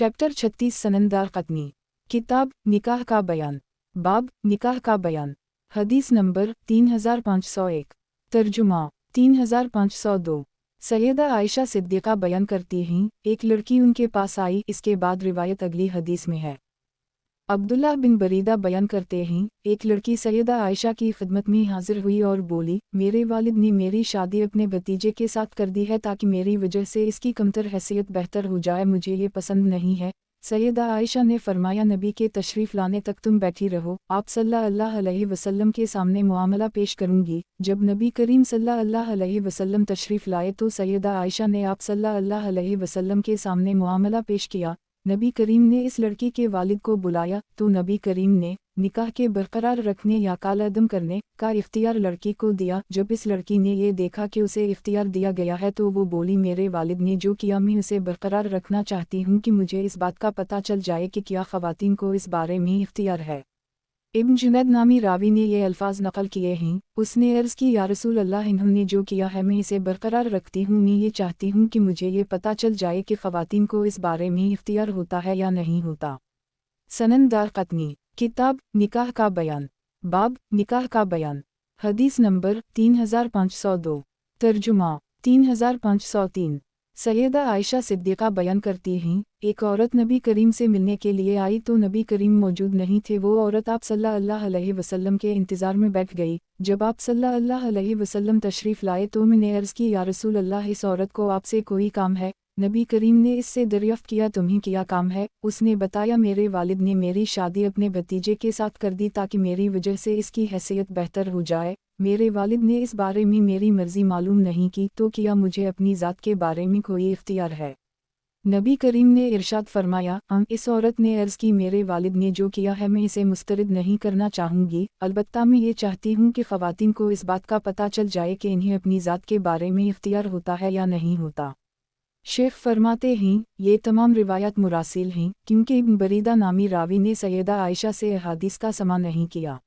Chapter 36 सननदार क़त्नी। किताब निकाह का बयान। बाब निकाह का बयान। हदीस नंबर 3501। तर्जुमा 3502। सैयदा आयशा सिद्दीक़ा बयान करती हैं, एक लड़की उनके पास आई। इसके बाद रिवायत अगली हदीस में है। अब्दुल्लाह बिन बरीदा बयान करते हैं, एक लड़की सैयदा आयशा की खिदमत में हाजिर हुई और बोली, मेरे वालिद ने मेरी शादी अपने भतीजे के साथ कर दी है ताकि मेरी वजह से इसकी कमतर हैसियत बेहतर हो जाए, मुझे ये पसंद नहीं है। सैयदा आयशा ने फरमाया, नबी के तशरीफ़ लाने तक तुम बैठी रहो, आप सल्लल्लाहु अलैहि वसल्लम के सामने मुआमला पेश करूंगी। जब नबी करीम सल्लल्लाहु अलैहि वसल्लम तशरीफ़ लाए तो सैयदा आयशा ने आप सल्लल्लाहु अलैहि वसल्लम के सामने मुआमला पेश किया। नबी करीम ने इस लड़की के वालिद को बुलाया तो नबी करीम ने निकाह के बरकरार रखने या कालादम करने का इख्तियार लड़की को दिया। जब इस लड़की ने ये देखा कि उसे इख्तियार दिया गया है तो वो बोली, मेरे वालिद ने जो किया मैं उसे बरकरार रखना चाहती हूँ कि मुझे इस बात का पता चल जाए कि क्या ख़वातीन को इस बारे में इख्तियार है। इब्न जुनैद नामी रावी ने ये अल्फाज नकल किए हैं। उसने अर्ज़ की, या रसूल अल्लाह, इन्होंने जो किया है मैं इसे बरकरार रखती हूँ। मैं ये चाहती हूँ कि मुझे ये पता चल जाए कि ख़वातीन को इस बारे में इख्तियार होता है या नहीं होता। सननदार क़त्नी। किताब निकाह का बयान। बाब निकाह का बयान। हदीस नंबर 3502। तर्जुमा 3503। सैयदा आयशा सिद्दीक़ा बयान करती हैं, एक औरत नबी करीम से मिलने के लिए आई तो नबी करीम मौजूद नहीं थे। वो औरत आप सल्लल्लाहु अलैहि वसल्लम के इंतज़ार में बैठ गई। जब आप सल्लल्लाहु अलैहि वसल्लम तशरीफ़ लाए तो मैंने अर्ज़ की, या रसूल अल्लाह, इस औरत को आपसे कोई काम है। नबी करीम ने इससे दरियाफ़्त किया, तुम्हें क्या काम है? उसने बताया, मेरे वालिद ने मेरी शादी अपने भतीजे के साथ कर दी ताकि मेरी वजह से इसकी हैसियत बेहतर हो जाए। मेरे वालिद ने इस बारे में मेरी मर्ज़ी मालूम नहीं की तो क्या मुझे अपनी ज़ात के बारे में कोई इख्तियार है? नबी करीम ने इरशाद फरमाया, इस औरत ने अर्ज़ की, मेरे वालिद ने जो किया है मैं इसे मुस्तरद नहीं करना चाहूँगी, अलबत्ता मैं ये चाहती हूँ कि ख़वातीन को इस बात का पता चल जाए कि इन्हें अपनी ज़ात के बारे में इख्तियार होता है या नहीं होता। शेख फरमाते हैं, ये तमाम रिवायत मुरासिल हैं क्योंकि इब्न बरीदा नामी रावी ने सैयदा आयशा से अहादीस का समा नहीं किया।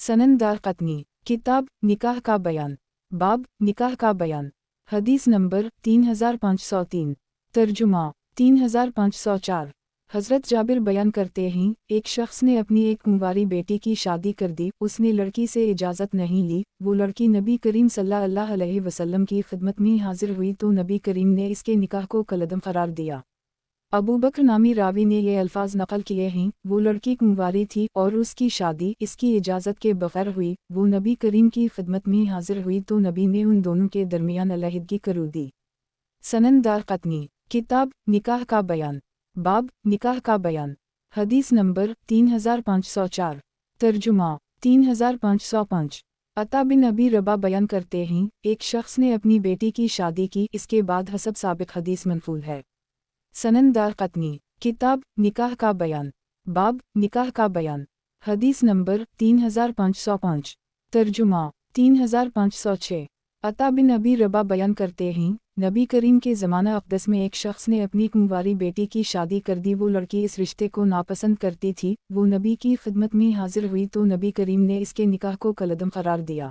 सननदार क़त्नी। किताब निकाह का बयान। बाब निकाह का बयान। हदीस नंबर 3503। तर्जुमा 3504। हज़रत जाबिर बयान करते हैं, एक शख्स ने अपनी एक कुंवारी बेटी की शादी कर दी। उसने लड़की से इजाज़त नहीं ली। वो लड़की नबी करीम सल्लल्लाहु अलैहि वसल्लम की खिदमत में हाजिर हुई तो नबी करीम ने इसके निकाह को कलदम करार दिया। अबू बकर नामी रावी ने ये अल्फाज नकल किए हैं, वो लड़की कुंवारी थी और उसकी शादी इसकी इजाज़त के बगैर हुई। वो नबी करीम की खिदमत में हाजिर हुई तो नबी ने उन दोनों के दरमियान अलहदगी कर दी। सननदार क़त्नी। किताब निकाह का बयान। बाब निकाह का बयान। हदीस नंबर 3504। तर्जुमा 3505। अता बिन अबी रबा बयान करते हैं, एक शख्स ने अपनी बेटी की शादी की। इसके बाद हसब साबिक़ हदीस मनफूल है। सननदार क़त्नी। किताब निकाह का बयान। बाब निकाह का बयान। हदीस नंबर 3505। तर्जुमा 3506। अता बिन अबी रबा बयान करते हैं, नबी करीम के ज़माना अक़दस में एक शख्स ने अपनी कुंवारी बेटी की शादी कर दी। वो लड़की इस रिश्ते को नापसंद करती थी। वो नबी की खिदमत में हाजिर हुई तो नबी करीम ने इसके निकाह को कलदम करार दिया।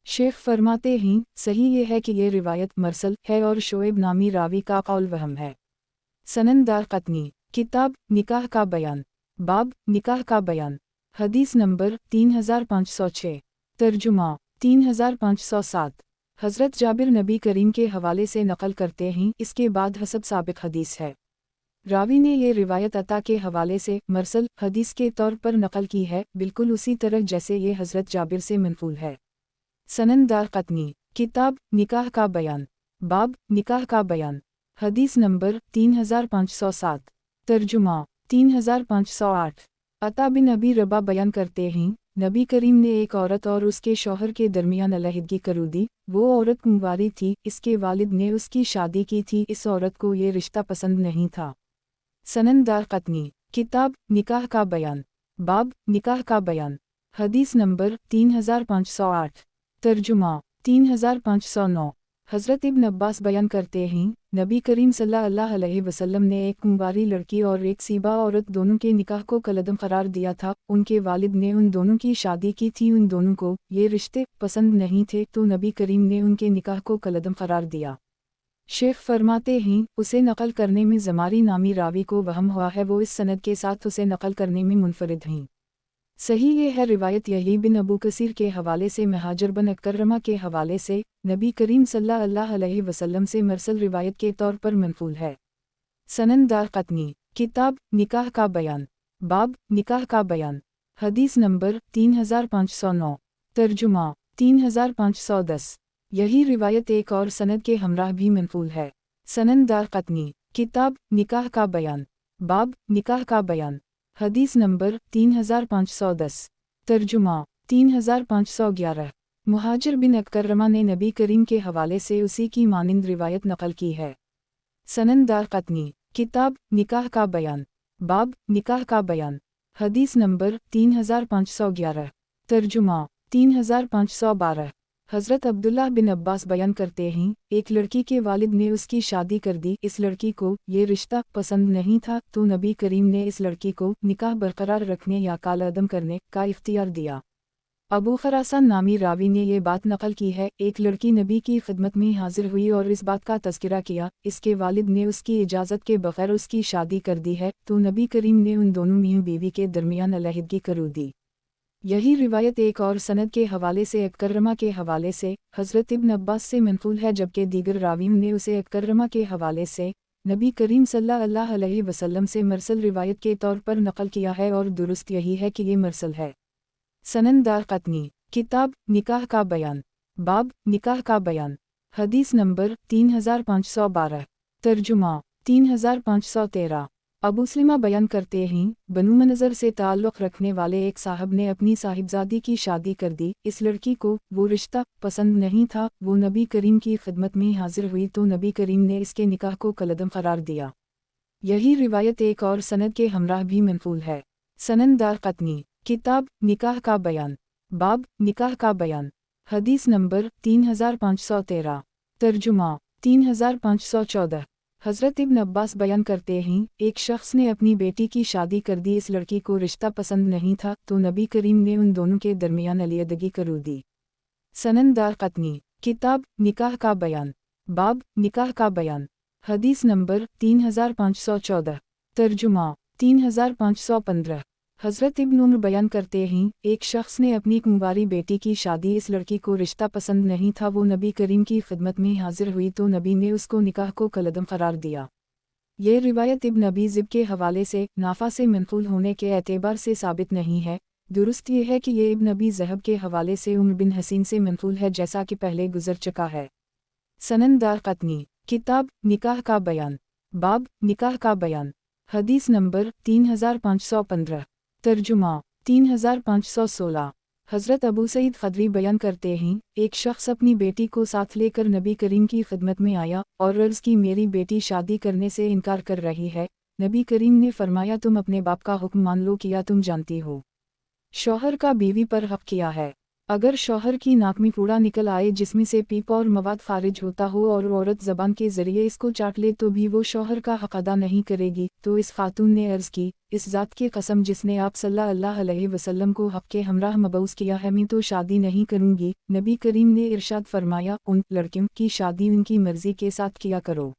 शेख फरमाते हैं, सही ये है कि ये रिवायत मरसल है और शोएब नामी रावी का कौल वहम है। सननदार क़त्नी। किताब निकाह का बयान। बाब निकाह का बयान। हदीस नंबर 3506। तर्जुमा 3507। हज़रत जाबिर नबी करीम के हवाले से नकल करते हैं, इसके बाद हसब साबिक़ हदीस है। रावी ने ये रिवायत अता के हवाले से मरसल हदीस के तौर पर नकल की है, बिल्कुल उसी तरह जैसे ये हज़रत जाबिर से मनफूल है। सननदार क़त्नी। किताब निकाह का बयान। बाब निकाह का बयान। हदीस नंबर 3507। तर्जुमा 3508। अता बिन अबी रबा बयान करते हैं, नबी करीम ने एक औरत और उसके शौहर के दरमियान अलहदगी कर दी। वो औरत कुंवारी थी, इसके वालिद ने उसकी शादी की थी। इस औरत को ये रिश्ता पसंद नहीं था। सननदार क़त्नी। किताब निकाह का बयान। बाब निकाह का बयान। हदीस नंबर 3508। तर्जुमा 3509। हज़रत इब्न अब्बास बयान करते हैं, नबी करीम सल्लल्लाहु अलैहि वसल्लम ने एक कुंवारी लड़की और एक सीबा औरत दोनों के निकाह को कलदम करार दिया था। उनके वालिद ने उन दोनों की शादी की थी। उन दोनों को ये रिश्ते पसंद नहीं थे तो नबी करीम ने उनके निकाह को कलदम करार दिया। शेख फरमाते हैं, उसे नकल करने में ज़मारी नामी रावी को वहम हुआ है, वो इस सनद के साथ उसे नकल करने में मुनफरिद हैं। सही ये है रिवायत यही बिन अबू कसीर के हवाले से, महाजर बिन अकर्रमा के हवाले से, नबी करीम सल्लल्लाहु अलैहि वसल्लम से मरसल रिवायत के तौर पर मनफूल है। सनन दारक़ुतनी, किताब निकाह का बयान, बाब निकाह का बयान, हदीस नंबर 3509, तर्जुमा 3510। यही रिवायत एक और सनद के हमराह भी मनफूल है। सनन दारक़ुतनी, किताब निकाह का बयान, बाब निकाह का बयान, हदीस नंबर 3510, तर्जुमा 3511। मुहाजिर बिन अकर्रमा ने नबी करीम के हवाले से उसी की मानिंद रिवायत नकल की है। सनन दारक़ुतनी, किताब निकाह का बयान, बाब निकाह का बयान, हदीस नंबर 3511, तर्जुमा 3512। हज़रत अब्दुल्लाह बिन अब्बास बयान करते हैं, एक लड़की के वालिद ने उसकी शादी कर दी। इस लड़की को ये रिश्ता पसंद नहीं था, तो नबी करीम ने इस लड़की को निकाह बरकरार रखने या कालअदम करने का इख्तियार दिया। अबू खरासान नामी रावी ने ये बात नकल की है, एक लड़की नबी की खिदमत में हाजिर हुई और इस बात का तज़किरा किया, इसके वालिद ने उसकी इजाज़त के बग़ैर उसकी शादी कर दी है, तो नबी करीम ने उन दोनों मियाँ बीवी के दरमियान अलहदगी कर दी। यही रिवायत एक और सनद के हवाले से अकर्रमा के हवाले से हज़रत इब्न अब्बास से मनक़ूल है, जबकि दीगर रावियों ने उसे अकर्रमा के हवाले से नबी करीम सल्लल्लाहु अलैहि वसल्लम से मरसल रिवायत के तौर पर नकल किया है, और दुरुस्त यही है कि ये मरसल है। सनन दारक़ुतनी, किताब निकाह का बयान, बाब निकाह का बयान, हदीस नंबर 3512, तर्जुमा 3513। अबू सलीमा बयान करते हैं, बनु मनज़र से ताल्लुक़ रखने वाले एक साहब ने अपनी साहिबजादी की शादी कर दी। इस लड़की को वो रिश्ता पसंद नहीं था, वो नबी करीम की खिदमत में हाजिर हुई, तो नबी करीम ने इसके निकाह को कलअदम करार दिया। यही रिवायत एक और सनद के हमराह भी मनफूल है। सनन दारक़ुतनी, किताब निकाह का बयान, बाब निकाह का बयान, हदीस नंबर 3513, तर्जुमा 3514। हज़रत इब्न अब्बास बयान करते हैं, एक शख्स ने अपनी बेटी की शादी कर दी। इस लड़की को रिश्ता पसंद नहीं था, तो नबी करीम ने उन दोनों के दरमियान अलहदगी कर दी। सनन दारक़ुतनी, किताब निकाह का बयान, बाब निकाह का बयान, हदीस नंबर 3514, तर्जुमा 3515। हज़रत इब्न उमर बयान करते हैं, एक शख्स ने अपनी कुंवारी बेटी की शादी, इस लड़की को रिश्ता पसंद नहीं था, वो नबी करीम की खिदमत में हाजिर हुई, तो नबी ने उसको निकाह को कलअदम करार दिया। ये रिवायत इब्न अबी ज़िब के हवाले से नाफा से मनक़ूल होने के एतबार से साबित नहीं है। दुरुस्त ये है कि ये इब्न अबी ज़हब के हवाले से उम्र बिन हसीन से मनक़ूल है, जैसा कि पहले गुजर चुका है। सनन दारक़ुतनी, किताब निकाह का बयान, बाब निकाह का बयान, हदीस नंबर 3515, तर्जुमा 3516। हज़रत अबू सईद ख़दरी बयान करते हैं, एक शख्स अपनी बेटी को साथ लेकर नबी करीम की खिदमत में आया और अर्ज़ की, मेरी बेटी शादी करने से इनकार कर रही है। नबी करीम ने फरमाया, तुम अपने बाप का हुक्म मान लो, किया तुम जानती हो शौहर का बीवी पर हक़ किया है। अगर शौहर की नाक में कूड़ा निकल आए जिसमें से पीप और मवाद खारिज होता हो और औरत ज़बान के ज़रिए इसको चाट ले, तो भी वो शौहर का हक़ अदा नहीं करेगी। तो इस खातून ने अर्ज़ की, इस ज़ात की कसम जिसने आप सल्लल्लाहु अलैहि वसल्लम को हक़ के हमराह मबऊस किया है, मैं तो शादी नहीं करूँगी। नबी करीम ने इरशाद फरमाया, उन लड़कियों की शादी उनकी मर्ज़ी के साथ किया करो।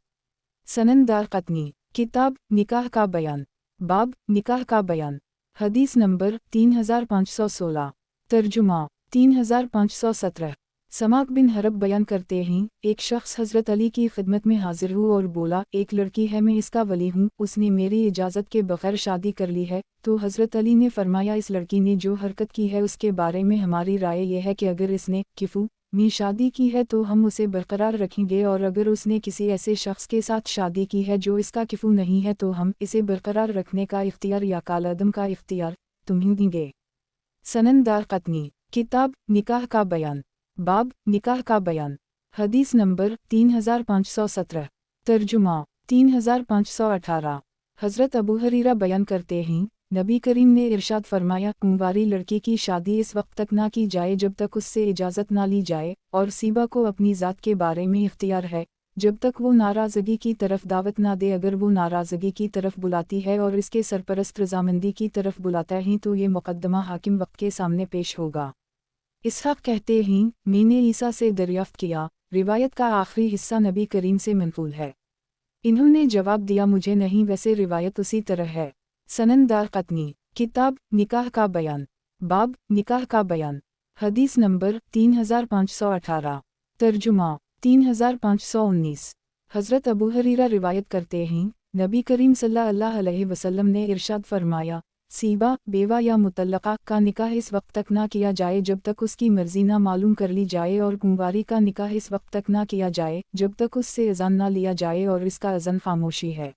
सनन दारक़ुतनी, किताब निकाह का बयान, बाब निकाह का बयान, हदीस नंबर 3516, तर्जुमा 3517। समाक बिन हरब बयान करते हैं, एक शख्स हज़रत अली की खिदमत में हाजिर हुआ और बोला, एक लड़की है, मैं इसका वली हूँ, उसने मेरी इजाज़त के बग़ैर शादी कर ली है। तो हज़रत अली ने फरमाया, इस लड़की ने जो हरकत की है उसके बारे में हमारी राय यह है कि अगर इसने किफ़ू में शादी की है तो हम उसे बरकरार रखेंगे, और अगर उसने किसी ऐसे शख्स के साथ शादी की है जो इसका किफ़ू नहीं है तो हम इसे बरकरार रखने का इख्तियार या कालअदम का इख्तियार तुम्हें देंगे। सनन दारक़ुतनी, किताब निकाह का बयान, बाब निकाह का बयान, हदीस नंबर 3517, तर्जुमा 3518। हज़रत अबू हरीरा बयान करते हैं, नबी करीम ने इरशाद फरमाया, कुंवारी लड़की की शादी इस वक्त तक ना की जाए जब तक उससे इजाज़त ना ली जाए, और सीबा को अपनी ज़ात के बारे में इख्तियार है जब तक वो नाराज़गी की तरफ दावत ना दे। अगर वो नाराज़गी की तरफ बुलाती है और इसके सरपरस्त रज़ामंदी की तरफ बुलाता है तो ये मुक़द्दमा हाकिम वक्त के सामने पेश होगा। इसहाक़ कहते हैं, मैंने ईसा से दरियाफ़्त किया, روایت کا آخری حصہ نبی کریم سے منقول ہے۔ انہوں نے جواب دیا مجھے نہیں، ویسے روایت اسی طرح ہے۔ سنن دارقطنی، کتاب نکاح کا بیان، باب نکاح کا بیان، حدیث نمبر 3518، ترجمہ 3519۔ حضرت ابو ہریرہ روایت کرتے ہیں، نبی کریم صلی اللہ علیہ وسلم نے ارشاد فرمایا، سیبہ بیوہ یا مطلقہ کا نکاح اس وقت تک نہ کیا جائے جب تک اس کی مرضی نہ معلوم کر لی جائے، اور کنواری کا نکاح اس وقت تک نہ کیا جائے جب تک اس سے اذن نہ لیا جائے اور اس کا اذن خاموشی ہے۔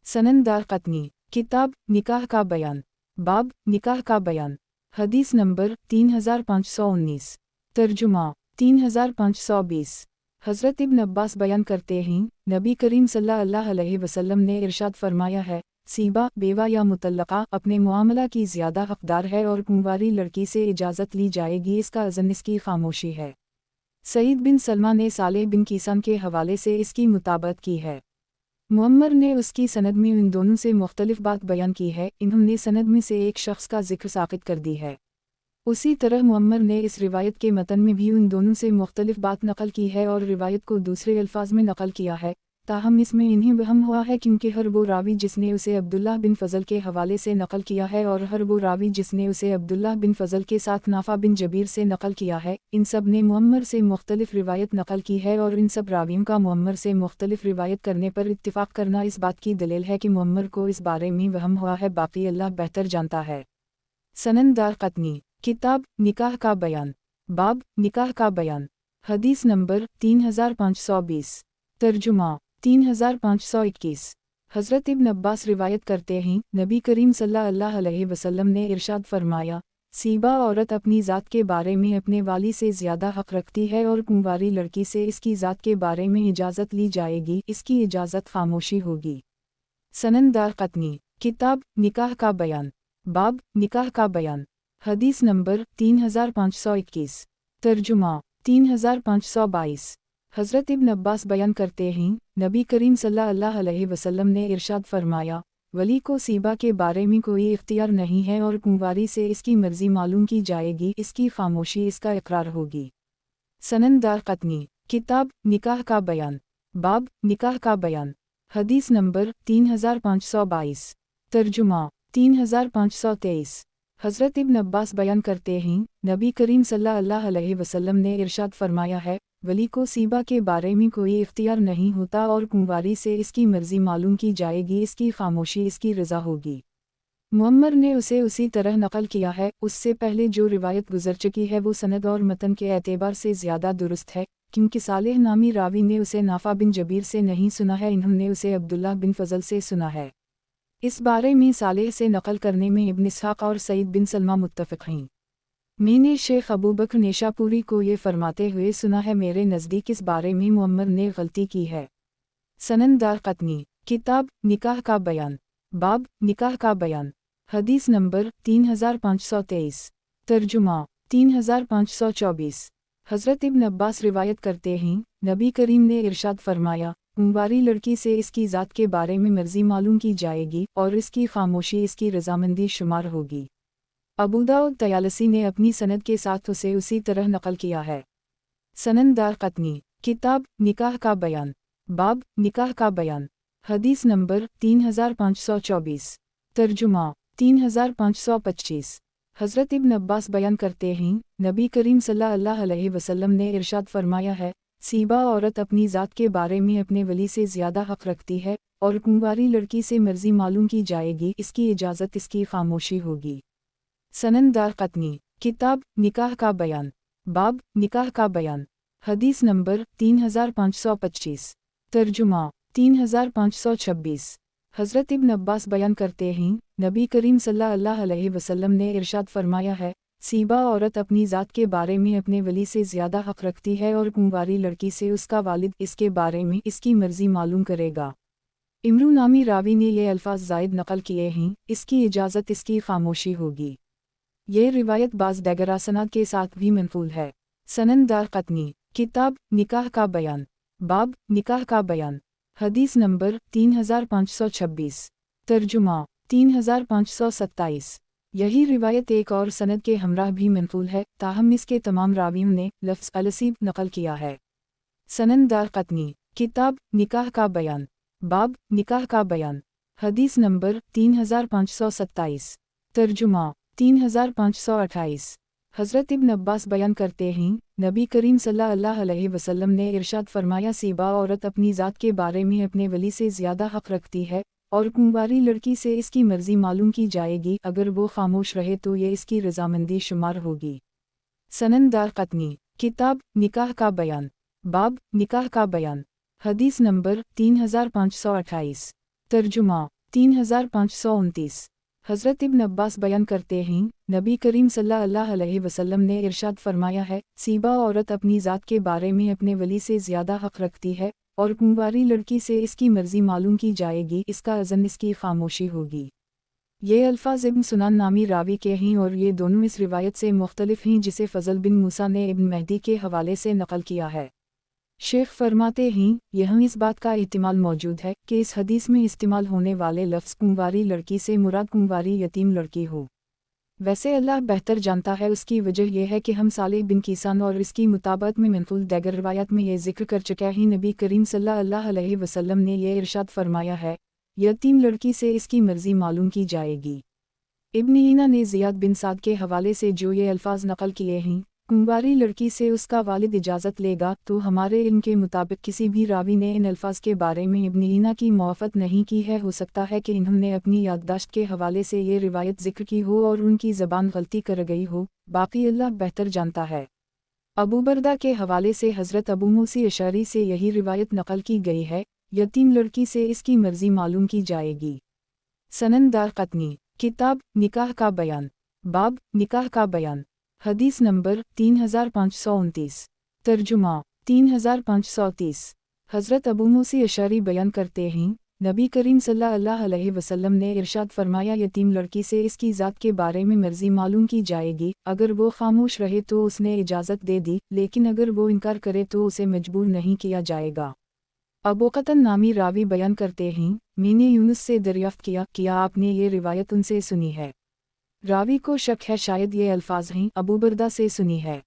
سنن دارقطنی، کتاب نکاح کا بیان، باب نکاح کا بیان، حدیث نمبر 3519، ترجمہ 3520۔ حضرت ابن عباس بیان کرتے ہیں، نبی کریم صلی اللہ علیہ وسلم نے ارشاد فرمایا ہے، سیبہ بیوہ یا مطلقہ اپنے معاملہ کی زیادہ حقدار ہے، اور کنواری لڑکی سے اجازت لی جائے گی، اس کا اذن اس کی خاموشی ہے۔ سعید بن سلمہ نے صالح بن کیسان کے حوالے سے اس کی مطابقت کی ہے۔ معمر نے اس کی سند میں ان دونوں سے مختلف بات بیان کی ہے، انہوں نے سند میں سے ایک شخص کا ذکر ساقط کر دی ہے۔ اسی طرح معمر نے اس روایت کے متن میں بھی ان دونوں سے مختلف بات نقل کی ہے اور روایت کو دوسرے الفاظ میں نقل کیا ہے، تاہم اس میں انہیں وہم ہوا ہے کیونکہ ہر وہ راوی جس نے اسے عبداللہ بن فضل کے حوالے سے نقل کیا ہے اور ہر وہ راوی جس نے اسے عبداللہ بن فضل کے ساتھ نافع بن جبیر سے نقل کیا ہے، ان سب نے معمر سے مختلف روایت نقل کی ہے، اور ان سب راویوں کا معمر سے مختلف روایت کرنے پر اتفاق کرنا اس بات کی دلیل ہے کہ معمر کو اس بارے میں وہم ہوا ہے، باقی اللہ بہتر جانتا ہے۔ سنن دارقطنی، کتاب نکاح کا بیان، باب نکاح کا بیان، حدیث نمبر 3520، ترجمہ 3521۔ حضرت ابن عباس روایت کرتے ہیں، نبی کریم صلی اللہ علیہ وسلم نے ارشاد فرمایا، سیبہ عورت اپنی ذات کے بارے میں اپنے والی سے زیادہ حق رکھتی ہے، اور کنواری لڑکی سے اس کی ذات کے بارے میں اجازت لی جائے گی، اس کی اجازت خاموشی ہوگی۔ سنن دارقطنی، کتاب نکاح کا بیان، باب نکاح کا بیان، حدیث نمبر 3521، ترجمہ 3522۔ حضرت ابن عباس بیان کرتے ہیں، نبی کریم صلی اللہ علیہ وسلم نے ارشاد فرمایا، ولی کو سیبہ کے بارے میں کوئی اختیار نہیں ہے، اور کنواری سے اس کی مرضی معلوم کی جائے گی، اس کی خاموشی اس کا اقرار ہوگی۔ سنن دارقطنی، کتاب نکاح کا بیان، باب نکاح کا بیان، حدیث نمبر 3522، ترجمہ 3523۔ حضرت ابن عباس بیان کرتے ہیں، نبی کریم صلی اللہ علیہ وسلم نے ارشاد فرمایا ہے، ولی کو سیبہ کے بارے میں کوئی اختیار نہیں ہوتا، اور کنواری سے اس کی مرضی معلوم کی جائے گی، اس کی خاموشی اس کی رضا ہوگی۔ معمر نے اسے اسی طرح نقل کیا ہے، اس سے پہلے جو روایت گزر چکی ہے وہ سند اور متن کے اعتبار سے زیادہ درست ہے، کیونکہ صالح نامی راوی نے اسے نافع بن جبیر سے نہیں سنا ہے، انہوں نے اسے عبداللہ بن فضل سے سنا ہے۔ اس بارے میں صالح سے نقل کرنے میں ابن اسحاق اور سعید بن سلمہ متفق ہیں۔ میں نے شیخ ابوبکر نیشاپوری کو یہ فرماتے ہوئے سنا ہے، میرے نزدیک اس بارے میں معمر نے غلطی کی ہے۔ سنن دارقطنی، کتاب نکاح کا بیان، باب نکاح کا بیان، حدیث نمبر 3523، ترجمہ 3524۔ حضرت ابن عباس روایت کرتے ہیں، نبی کریم نے ارشاد فرمایا، کنواری لڑکی سے اس کی ذات کے بارے میں مرضی معلوم کی جائے گی، اور اس کی خاموشی اس کی رضامندی شمار ہوگی۔ ابو داؤد طیالسی نے اپنی سند کے ساتھ اسے اسی طرح نقل کیا ہے۔ سنن دارقطنی، کتاب نکاح کا بیان، باب نکاح کا بیان، حدیث نمبر 3524، ترجمہ 3525۔ حضرت ابن عباس بیان کرتے ہیں، نبی کریم صلی اللہ علیہ وسلم نے ارشاد فرمایا ہے، سیبہ عورت اپنی ذات کے بارے میں اپنے ولی سے زیادہ حق رکھتی ہے، اور کنواری لڑکی سے مرضی معلوم کی جائے گی، اس کی اجازت اس کی خاموشی ہوگی۔ سنن دارقطنی، کتاب نکاح کا بیان، باب نکاح کا بیان، حدیث نمبر 3525، ترجمہ 3526۔ حضرت ابن عباس بیان کرتے ہیں، نبی کریم صلی اللہ علیہ وسلم نے ارشاد فرمایا ہے، سیبہ عورت اپنی ذات کے بارے میں اپنے ولی سے زیادہ حق رکھتی ہے، اور کنواری لڑکی سے اس کا والد اس کے بارے میں اس کی مرضی معلوم کرے گا۔ امرو نامی راوی نے یہ الفاظ زائد نقل کیے ہیں، اس کی اجازت اس کی خاموشی ہوگی۔ یہ روایت بعض دیگر اسناد کے ساتھ بھی منقول ہے۔ سنن دارقطنی، کتاب نکاح کا بیان، باب نکاح کا بیان، حدیث نمبر 3526، ترجمہ 3527۔ یہی روایت ایک اور سند کے ہمراہ بھی منقول ہے، تاہم اس کے تمام راویوں نے لفظ السیب نقل کیا ہے۔ सनन दारक़ुतनी, किताब निकाह का बयान, बाब निकाह का बयान, हदीस नंबर 3527, तर्जुमा 3528। हज़रत इब्न अब्बास बयान करते हैं, नबी करीम सल्लल्लाहु अलैहि वसल्लम ने इरशाद फरमाया, सीबा औरत अपनी ज़ात के बारे में अपने वली से ज़्यादा हक़ रखती है और कुंवारी लड़की से इसकी मर्ज़ी मालूम की जाएगी, अगर वो खामोश रहे तो ये इसकी रज़ामंदी शुमार होगी। सनन दारक़ुतनी, किताब निकाह का बयान, बाब निकाह का बयान, हदीस नंबर 3528, तर्जुमा 3529। हज़रत इब्न अब्बास बयान करते हैं, नबी करीम सल्लल्लाहु अलैहि वसल्लम ने इरशाद फरमाया है, सीबा औरत अपनी ज़ात के बारे में अपने वली से ज़्यादा हक़ रखती है और कुंवारी लड़की से इसकी मर्ज़ी मालूम की जाएगी, इसका अज़न इसकी खामोशी होगी। ये अल्फाज इब्न सुनान नामी रावी के हैं और ये दोनों इस रिवायत से मुख्तलिफ हैं जिसे फ़ज़ल बिन मूसा ने इब्न महदी के हवाले से नक़ल किया है। शेख फरमाते हैं, यहाँ इस बात का एहतिमाल मौजूद है कि इस हदीस में इस्तेमाल होने वाले लफ्ज़ कुंवारी लड़की से मुराद कुंवारी यतीम लड़की हो। वैसे अल्लाह बेहतर जानता है, उसकी वजह यह है कि हम सालेह बिन कीसान और इसकी मुताबत में मनक़ूल दीगर रिवायत में ये ज़िक्र कर चुके हैं, नबी करीम सल्लल्लाहु अलैहि वसल्लम ने यह इरशाद फरमाया है, यतीम लड़की से इसकी मर्ज़ी मालूम की जाएगी। इब्न ईना ने ज़ियाद बिन साद के हवाले से जो ये अल्फाज नक़ल किए हैं, कुंवारी लड़की से उसका वालिद इजाज़त लेगा, तो हमारे इल्म के मुताबिक किसी भी रावी ने इन अल्फाज के बारे में इब्न ईना की मुआफ़त नहीं की है। हो सकता है कि इन्होंने अपनी याददाश्त के हवाले से ये रिवायत ज़िक्र की हो और उनकी ज़बान गलती कर गई हो, बाकी अल्लाह बेहतर जानता है। अबू बरदा के हवाले से हज़रत अबू मूसा अशअरी से यही रिवायत नक़ल की गई है, यतीम लड़की से इसकी मर्ज़ी मालूम की जाएगी। सनन दारक़ुतनी, किताब निकाह का बयान, बाब निकाह का बयान, हदीस नंबर 3529, तर्जुमा 3530। हज़रत अबू मूसा अशअरी बयान करते हैं, नबी करीम सल्लल्लाहु अलैहि वसल्लम ने इरशाद फरमाया, यतीम लड़की से इसकी ज़ात के बारे में मर्ज़ी मालूम की जाएगी, अगर वो खामोश रहे तो उसने इजाज़त दे दी, लेकिन अगर वो इनकार करे तो उसे मजबूर नहीं किया जाएगा। अबू क़तन नामी रावी बयान करते हैं, मैंने यूनुस से दरियाफ़्त किया आपने ये रिवायत उनसे सुनी है। रावी को शक है शायद ये अल्फाज हैं अबू बरदा से सुनी है।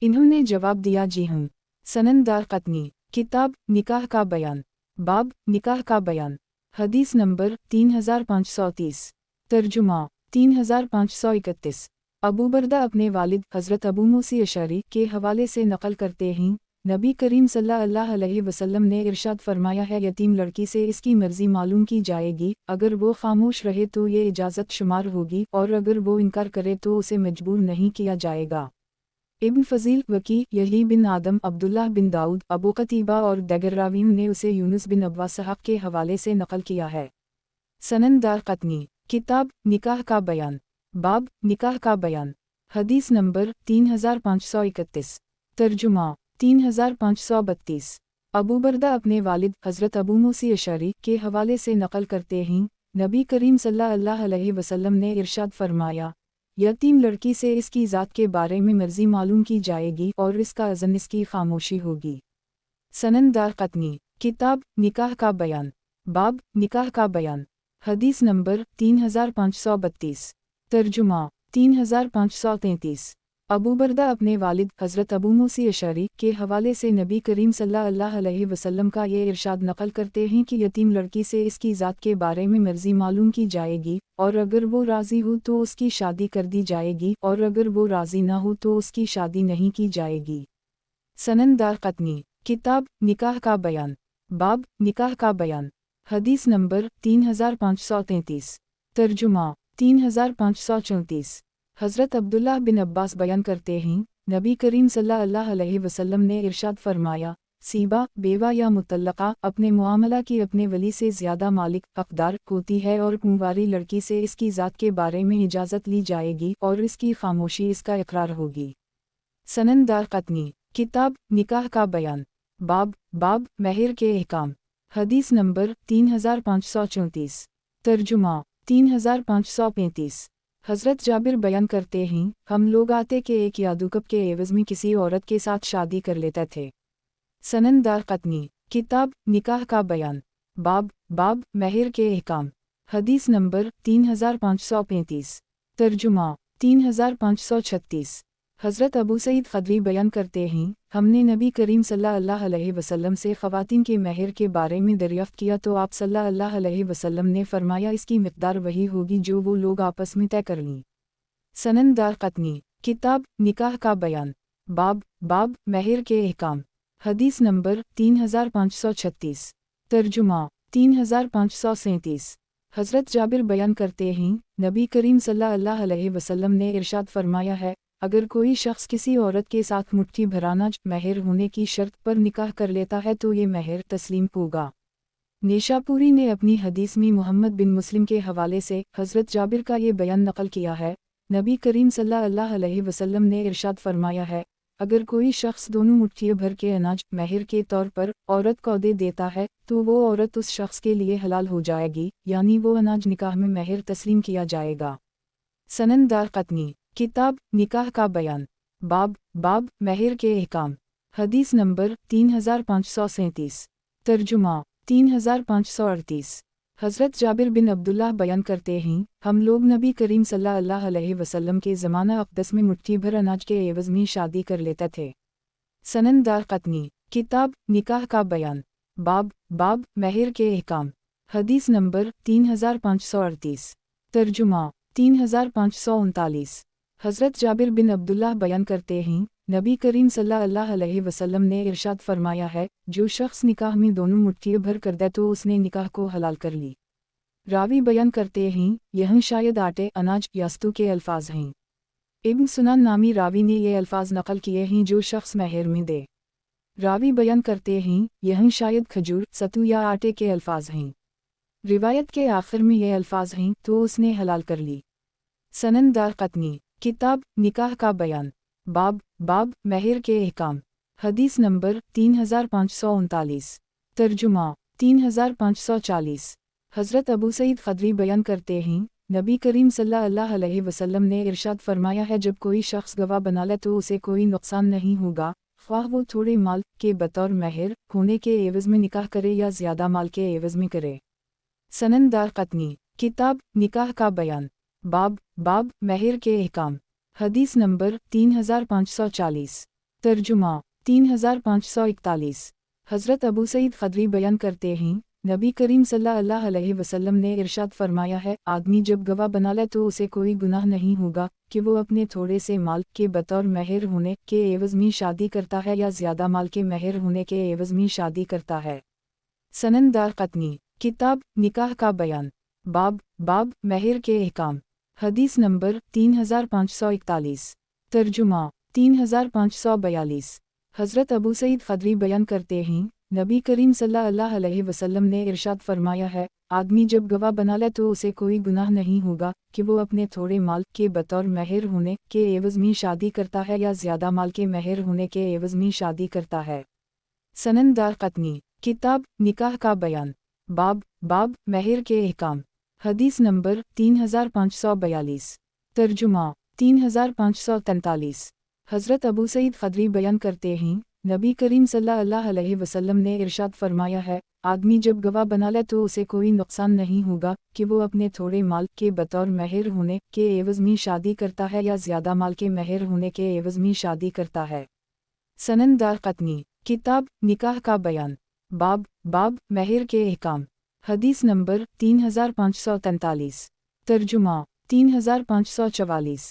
इन्होंने जवाब दिया, जी हूँ। सनन दारक़ुतनी, किताब निकाह का बयान, बाब निकाह का बयान, हदीस नंबर 3530, तर्जुमा 3531। अबू बरदा अपने वालिद हज़रत अबू मूसा अशअरी के हवाले से नक़ल करते हैं, नबी करीम सल्लल्लाहु अलैहि वसल्लम ने इरशाद फरमाया है, यतीम लड़की से इसकी मर्ज़ी मालूम की जाएगी, अगर वो खामोश रहे तो ये इजाज़त शुमार होगी और अगर वो इनकार करे तो उसे मजबूर नहीं किया जाएगा। इब्न फ़ज़ील, वकी, यही बिन आदम, अब्दुल्लाह बिन दाऊद, अबू क़तीबा और दीगर रावियों ने उसे यूनुस बिन अब्बास साहब के हवाले से नक़ल किया है। सनन दारक़ुतनी, किताब निकाह का बयान, बाब निकाह का बयान, हदीस नंबर 3531, तर्जुमा 3532। अबू बरदा अपने वालिद हज़रत अबू मूसा अशअरी के हवाले से नक़ल करते हैं, नबी करीम सल्लल्लाहु अलैहि वसल्लम ने इरशाद फरमाया, यतीम लड़की से इसकी ज़ात के बारे में मर्ज़ी मालूम की जाएगी और इसका अज़न इसकी खामोशी होगी। सनन दारक़ुतनी, किताब निकाह का बयान, बाब निकाह का बयान, हदीस नंबर 3532, तर्जुमा 3533। अबू बरदा अपने वालिद हज़रत अबू मूसा अशअरी के हवाले से नबी करीम सल्लल्लाहु अलैहि वसल्लम का ये इरशाद नक़ल करते हैं कि यतीम लड़की से इसकी ज़ात के बारे में मर्ज़ी मालूम की जाएगी और अगर वो राज़ी हो तो उसकी शादी कर दी जाएगी और अगर वो राज़ी ना हो तो उसकी शादी नहीं की जाएगी। सनन दारक़ुतनी, किताब निकाह का बयान, बाब निकाह का बयान, हदीस नंबर 3533, तर्जुमा 3534। हज़रत अब्दुल्लाह बिन अब्बास बयान करते हैं, नबी करीम सल्लल्लाहु अलैहि वसल्लम ने इरशाद फरमाया, सीबा बेवा या मुतल्लक़ा अपने मुआमला की अपने वली से ज़्यादा मालिक हक़दार होती है और कुंवारी लड़की से इसकी ज़ात के बारे में इजाज़त ली जाएगी और इसकी खामोशी इसका इकरार होगी। सनन दारक़ुतनी, किताब निकाह का बयान, बाब महर के अहकाम, हदीस नंबर 3534, तर्जुमा 3535। हज़रत जाबिर बयान करते हैं, हम लोग आते के एक यादुकब के एवज़ में किसी औरत के साथ शादी कर लेते थे। सनन दारक़ुतनी, किताब निकाह का बयान, बाब महर के अहकाम, हदीस नंबर 3535, तर्जुमा 3536। हज़रत अबू सईद ख़दरी बयान करते हैं, हमने नबी करीम सल्लल्लाहु अलैहि वसल्लम से ख़वातीन के महर के बारे में दरियाफ़्त किया तो आप सल्लल्लाहु अलैहि वसल्लम ने फरमाया इसकी मिक़दार वही होगी जो वो लोग आपस में तय कर लें। सनन दारक़ुतनी, किताब निकाह का बयान, बाब महर के अहकाम। हदीस नंबर 3536। तर्जुमा 3537। हज़रत जाबिर बयान करते हैं, नबी करीम सल्लल्लाहु अलैहि वसल्लम ने इरशाद फरमाया है, अगर कोई शख्स किसी औरत के साथ मुट्ठी भराना महर होने की शर्त पर निकाह कर लेता है तो ये महर तस्लीम होगा। नेशापुरी ने अपनी हदीस में मोहम्मद बिन मुस्लिम के हवाले से हज़रत जाबिर का ये बयान नकल किया है, नबी करीम सल्लल्लाहु अलैहि वसल्लम ने इरशाद फरमाया है, अगर कोई शख्स दोनों मुट्ठियों भर के अनाज महर के तौर पर औरत को दे देता है तो वो औरत उस शख्स के लिए हलाल हो जाएगी, यानी वो अनाज निकाह में महर तस्लीम किया जाएगा। सनन दारक़ुतनी, किताब निकाह का बयान, बाब महर के अहकाम। हदीस नंबर 3537। तर्जुमा 3538। हज़रत जाबिर बिन अब्दुल्लाह बयान करते हैं, हम लोग नबी करीम सल्लल्लाहु अलैहि वसल्लम के ज़माना अक़दस में मुट्ठी भर अनाज के एवज़ में शादी कर लेते थे। सनन दारक़ुतनी, किताब निकाह का बयान, बाब महर के अहकाम। हदीस नंबर 3538। तर्जुमा 3539। हज़रत जाबिर बिन अब्दुल्लाह बयान करते हैं, नबी करीम सल्लल्लाहु अलैहि वसल्लम ने इरशाद फरमाया है, जो शख्स निकाह में दोनों मुट्ठियों भर कर दे तो उसने निकाह को हलाल कर ली। रावी बयान करते हैं, यह शायद आटे अनाज यास्तु के अल्फाज हैं। इब्न सुनान नामी रावी ने ये अल्फाज नकल किए हैं जो शख्स महर में दे। रावी बयान करते हैं, यह शायद खजूर सतू या आटे के अल्फाज हैं। रिवायत के आखिर में ये अल्फाज हैं तो उसने हलाल कर ली। सनन दारक़ुतनी, किताब निकाह का बयान, बाब महर के अहकाम। हदीस नंबर 3539। तर्जुमा 3540। हज़रत अबू सईद ख़दरी बयान करते हैं, नबी करीम सल्लल्लाहु अलैहि वसल्लम ने इरशाद फरमाया है, जब कोई शख्स गवाह बना ले तो उसे कोई नुकसान नहीं होगा, ख्वाह वो थोड़े माल के बतौर महर होने के एवज़ में निकाह करे या ज़्यादा माल के एवज़ में करे। सनन दारक़ुतनी, किताब निकाह का बयान, बाब महर के अहकाम। हदीस नंबर 3540। तर्जुमा 3541। हज़रत अबू सईद ख़दरी बयान करते हैं, नबी करीम सल्लल्लाहु अलैहि वसल्लम ने इरशाद फरमाया है, आदमी जब गवाह बना ले तो उसे कोई गुनाह नहीं होगा कि वो अपने थोड़े से माल के बतौर महर होने के एवज़ में शादी करता है या ज़्यादा माल के महर होने के एवज़ में शादी करता है। सनन दारक़ुतनी, किताब निकाह का बयान, बाब महर के अहकाम। हदीस नंबर 3541। तर्जुमा 3542। हज़रत अबू सईद ख़दरी बयान करते हैं, नबी करीम सल्लल्लाहु अलैहि वसल्लम ने इरशाद फरमाया है, आदमी जब गवाह बना ले तो उसे कोई गुनाह नहीं होगा कि वो अपने थोड़े माल के बतौर महर होने के एवज़ में शादी करता है या ज़्यादा माल के महर होने के एवज़ में शादी करता है। सनन दारक़ुतनी, किताब निकाह का बयान, बाब महर के अहकाम। हदीस नंबर 3542। तर्जुमा 3543। हज़रत अबू सईद ख़दरी बयान करते हैं, नबी करीम सल्लल्लाहु अलैहि वसल्लम ने इरशाद फरमाया है, आदमी जब गवाह बना ले तो उसे कोई नुकसान नहीं होगा कि वो अपने थोड़े माल के बतौर महर होने के एवज़ में शादी करता है या ज़्यादा माल के महर होने के एवज़ में शादी करता है। सनन दारक़ुतनी, किताब निकाह का बयान, बाब महर के अहकाम। हदीस नंबर 3543। तर्जुमा 3544।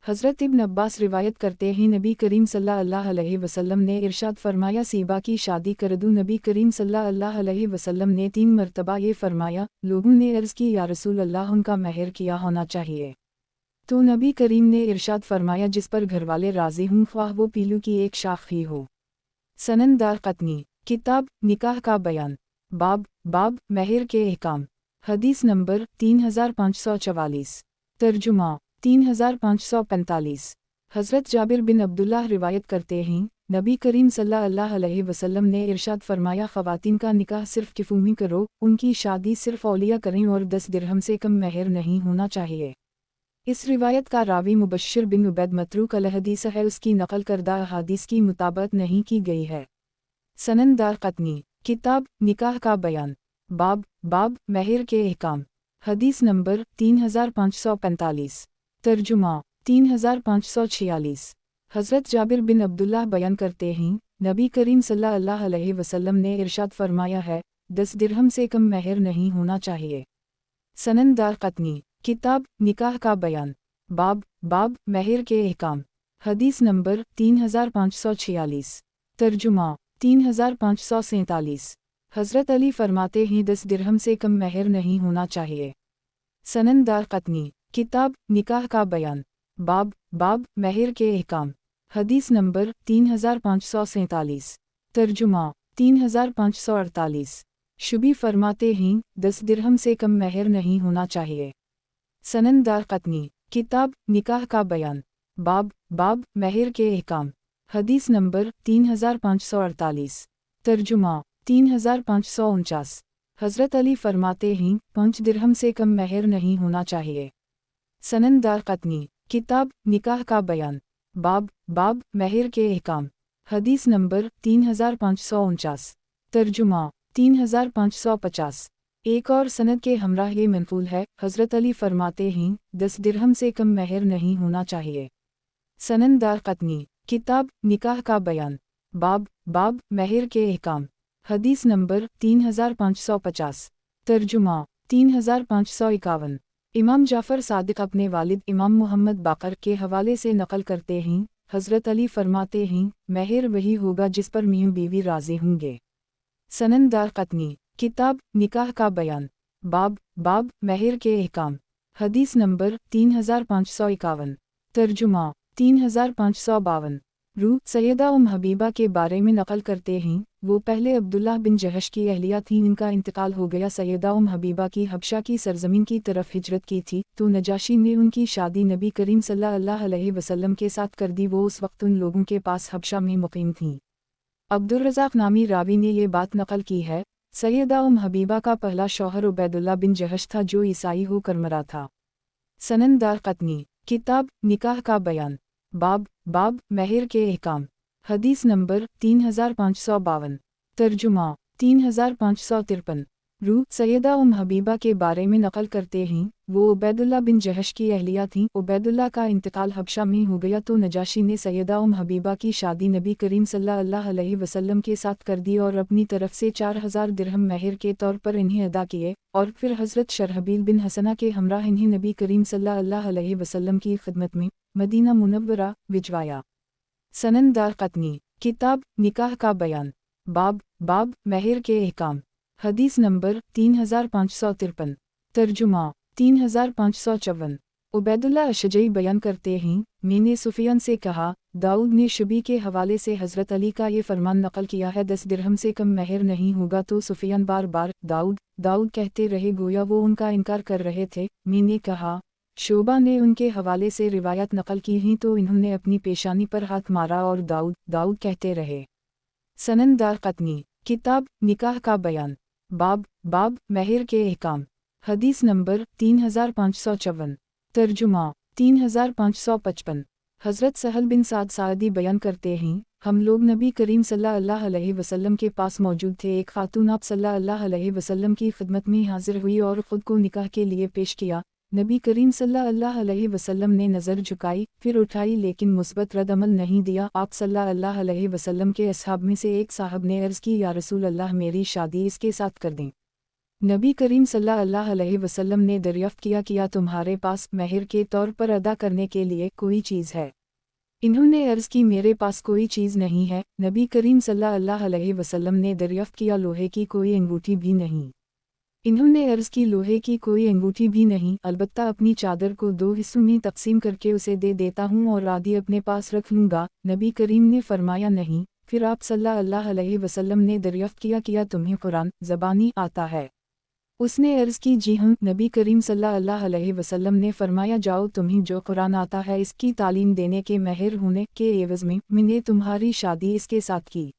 हज़रत इब्न अब्बास रिवायत करते हैं, नबी करीम सल्लल्लाहु अलैहि वसल्लम ने इरशाद फरमाया, सीबा की शादी कर दूँ। नबी करीम सल्लल्लाहु अलैहि वसल्लम ने 3 मरतबा ये फरमाया। लोगों ने अर्ज़ की, या रसूल अल्लाह, उनका महर क्या होना चाहिए? तो नबी करीम ने इरशाद फरमाया, जिस पर घरवाले राज़ी हों, ख्वाह वो पीलू की एक शाख ही हो। सनन दारक़ुतनी, किताब निकाह का बयान, बाब महर के अहकाम। हदीस नंबर 3544। तर्जुमा 3545। हज़रत जाबिर बिन अब्दुल्लाह रिवायत करते हैं, नबी करीम सल्लल्लाहु अलैहि वसल्लम ने इरशाद फरमाया, ख़वातीन का निकाह सिर्फ़ किफ़ूमी करो, उनकी शादी सिर्फ़ औलिया करें और 10 दिरहम से कम महर नहीं होना चाहिए। इस रिवायत का रावी मुबश्शिर बिन उबैद मतरूक अल-हदीस है, उसकी नकल करदा अहादीस की मुताबत नहीं की गई है। सनन दारक़ुतनी, किताब निकाह का बयान, बाब महर के अहकाम। हदीस नंबर 3545। तर्जुमा 3546। हज़रत जाबिर बिन अब्दुल्लाह बयान करते हैं, नबी करीम सल्लल्लाहु अलैहि वसल्लम ने इरशाद फरमाया है, 10 दिरहम से कम महर नहीं होना चाहिए। सनन दारक़ुतनी, किताब निकाह का बयान, बाब महर के अहकाम। हदीस नंबर 3546। तर्जुमा 3547। हज़रत अली फरमाते हैं 10 दिरहम से कम महर नहीं होना चाहिए। सनन दारक़ुतनी, किताब निकाह का बयान, बाब महर के अहकाम। हदीस नंबर 3547। तर्जुमा 3548। शुबी फरमाते हैं 10 दिरहम से कम महर नहीं होना चाहिए। सनन दारक़ुतनी, किताब निकाह का बयान, बाब महर के अहकाम। हदीस नंबर 3548। तर्जुमा 3549। हज़रत अली फरमाते हैं 5 दिरहम से कम महर नहीं होना चाहिए। सनन दारक़ुतनी, किताब निकाह का बयान, बाब महर के अहकाम। हदीस नंबर 3549। तर्जुमा 3550। एक और सनद के हमराह ये मनक़ूल है, हज़रत अली फरमाते हैं 10 दिरहम से कम महर नहीं होना चाहिए। सनन दारक़ुतनी, किताब निकाह का बयान, बाब महर के अहकाम। हदीस नंबर 3550। तर्जुमा 3551। इमाम जाफ़र सादिक़ अपने वालिद इमाम मुहम्मद बाक़र के हवाले से नक़ल करते हैं, हज़रत अली फरमाते हैं, महर वही होगा जिस पर मियाँ बीवी राज़ी होंगे। सनन दारक़ुतनी, किताब निकाह का बयान, बाब महर के अहकाम। हदीस नंबर 3551। तर्जुमा 3552। सैयदा हबीबा के बारे में नक़ल करते हैं, वो पहले अब्दुल्लाह बिन जहश की अहलिया थीं, इनका इंतकाल हो गया। सैयदा हबीबा की हबशा की सरजमीन की तरफ हिजरत की थी, तो नजाशी ने उनकी शादी नबी करीम सल्लल्लाहु अलैहि वसल्लम के साथ कर दी। वो उस वक्त उन लोगों के पास हबशा में मुक़ीम थीं। अब्दुर्रज़ाक़ नामी रावी ने ये बात नक़ल की है, सैयदा हबीबा का पहला शौहर उबैदुल्लाह बिन जहश था, जो ईसाई होकर मरा था। सनन दारक़ुतनी, किताब निकाह का बयान, बाब महर के अहकाम। हदीस नंबर 3552। तर्जुमा 3553। सैयदा हबीबा के बारे में नक़ल करते हैं, वो उबैदुल्लाह बिन जहश की अहलिया थीं। उबैदुल्लाह का इंतकाल हबशा में हो गया, तो नजाशी ने सैयदा हबीबा की शादी नबी करीम सल्लल्लाहु अलैहि वसल्लम के साथ कर दी और अपनी तरफ से 4000 दिरहम महर के तौर पर इन्हें अदा किए, और फिर हज़रत शरहबील बिन हसना के हमराह इन्हें नबी करीम सल्लल्लाहु अलैहि वसल्लम की खिदमत में मदीना मुनव्वरा भिजवाया। सनन दारक़ुतनी, किताब निकाह का बयान, बाब महर के अहकाम। हदीस नंबर 3553। तर्जुमा 3554। उबैदुल्लाह अशजई बयान करते हैं, मैंने सुफियान से कहा, दाऊद ने शुबी के हवाले से हज़रत अली का ये फरमान नक़ल किया है, 10 दिरहम से कम महर नहीं होगा। तो सुफियान बार बार दाऊद कहते रहे, गोया वो उनका इनकार कर रहे थे। मैंने कहा, शोबा ने उनके हवाले से रिवायत नक़ल की ही, तो इन्होंने अपनी पेशानी पर हाथ मारा और दाऊद कहते रहे। सनन दारक़ुतनी, किताब निकाह का बयान, बाब महर के अहकाम। हदीस नंबर 3554। तर्जुमा 3555। हज़रत सहल बिन सादी बयान करते हैं, हम लोग नबी करीम सल्लल्लाहु अलैहि वसल्लम के पास मौजूद थे। एक खातून आप सल्लल्लाहु अलैहि वसल्लम की खिदमत में हाजिर हुई और ख़ुद को निकाह के लिए पेश किया। नबी करीम सल्लल्लाहु अलैहि वसल्लम ने नज़र झुकाई, फिर उठाई, लेकिन मुस्बत रद्द-अमल नहीं दिया। आप सल्लल्लाहु अलैहि वसल्लम के असहाब में से एक साहब ने अर्ज़ की, या रसूल अल्लाह, मेरी शादी इसके साथ कर दें। नबी करीम सल्लल्लाहु अलैहि वसल्लम ने दरियाफ़्त किया तुम्हारे पास महर के तौर पर अदा करने के लिए कोई चीज़ है? इन्होंने अर्ज़ की, मेरे पास कोई चीज़ नहीं है। नबी करीम सल्लल्लाहु अलैहि वसल्लम ने दरियाफ़्त किया, लोहे की कोई अंगूठी भी नहीं? इन्होंने अर्ज़ की, लोहे की कोई अंगूठी भी नहीं, अलबत्ता अपनी चादर को 2 हिस्सों में तकसीम करके उसे दे देता हूँ और आधी अपने पास रख लूँगा। नबी करीम ने फरमाया, नहीं। फिर आप सल्लल्लाहु अलैहि वसल्लम ने दरियाफ़्त किया तुम्हें कुरान ज़बानी आता है? उसने अर्ज़ की, जी हाँ। नबी करीम सल्लल्लाहु अलैहि वसल्लम ने फरमाया, जाओ, तुम्हें जो कुरान आता है इसकी तालीम देने के महर होने के एवज़ में मैंने तुम्हारी शादी इसके साथ की।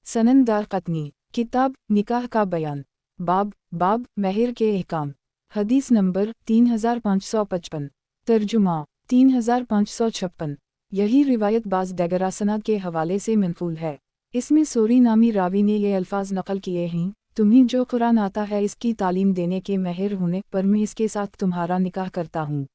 सनन दारक़ुतनी, किताब निकाह का बयान, बाब महर के अहकाम। हदीस नंबर 3555। तर्जुमा 3556। यही रिवायत बाज़ दगरासनाद के हवाले से मनक़ूल है। इसमें सोरी नामी रावी ने ये अल्फाज नक़ल किए हैं, तुम्हें जो कुरान आता है इसकी तालीम देने के महर होने पर मैं इसके साथ तुम्हारा निकाह करता हूँ।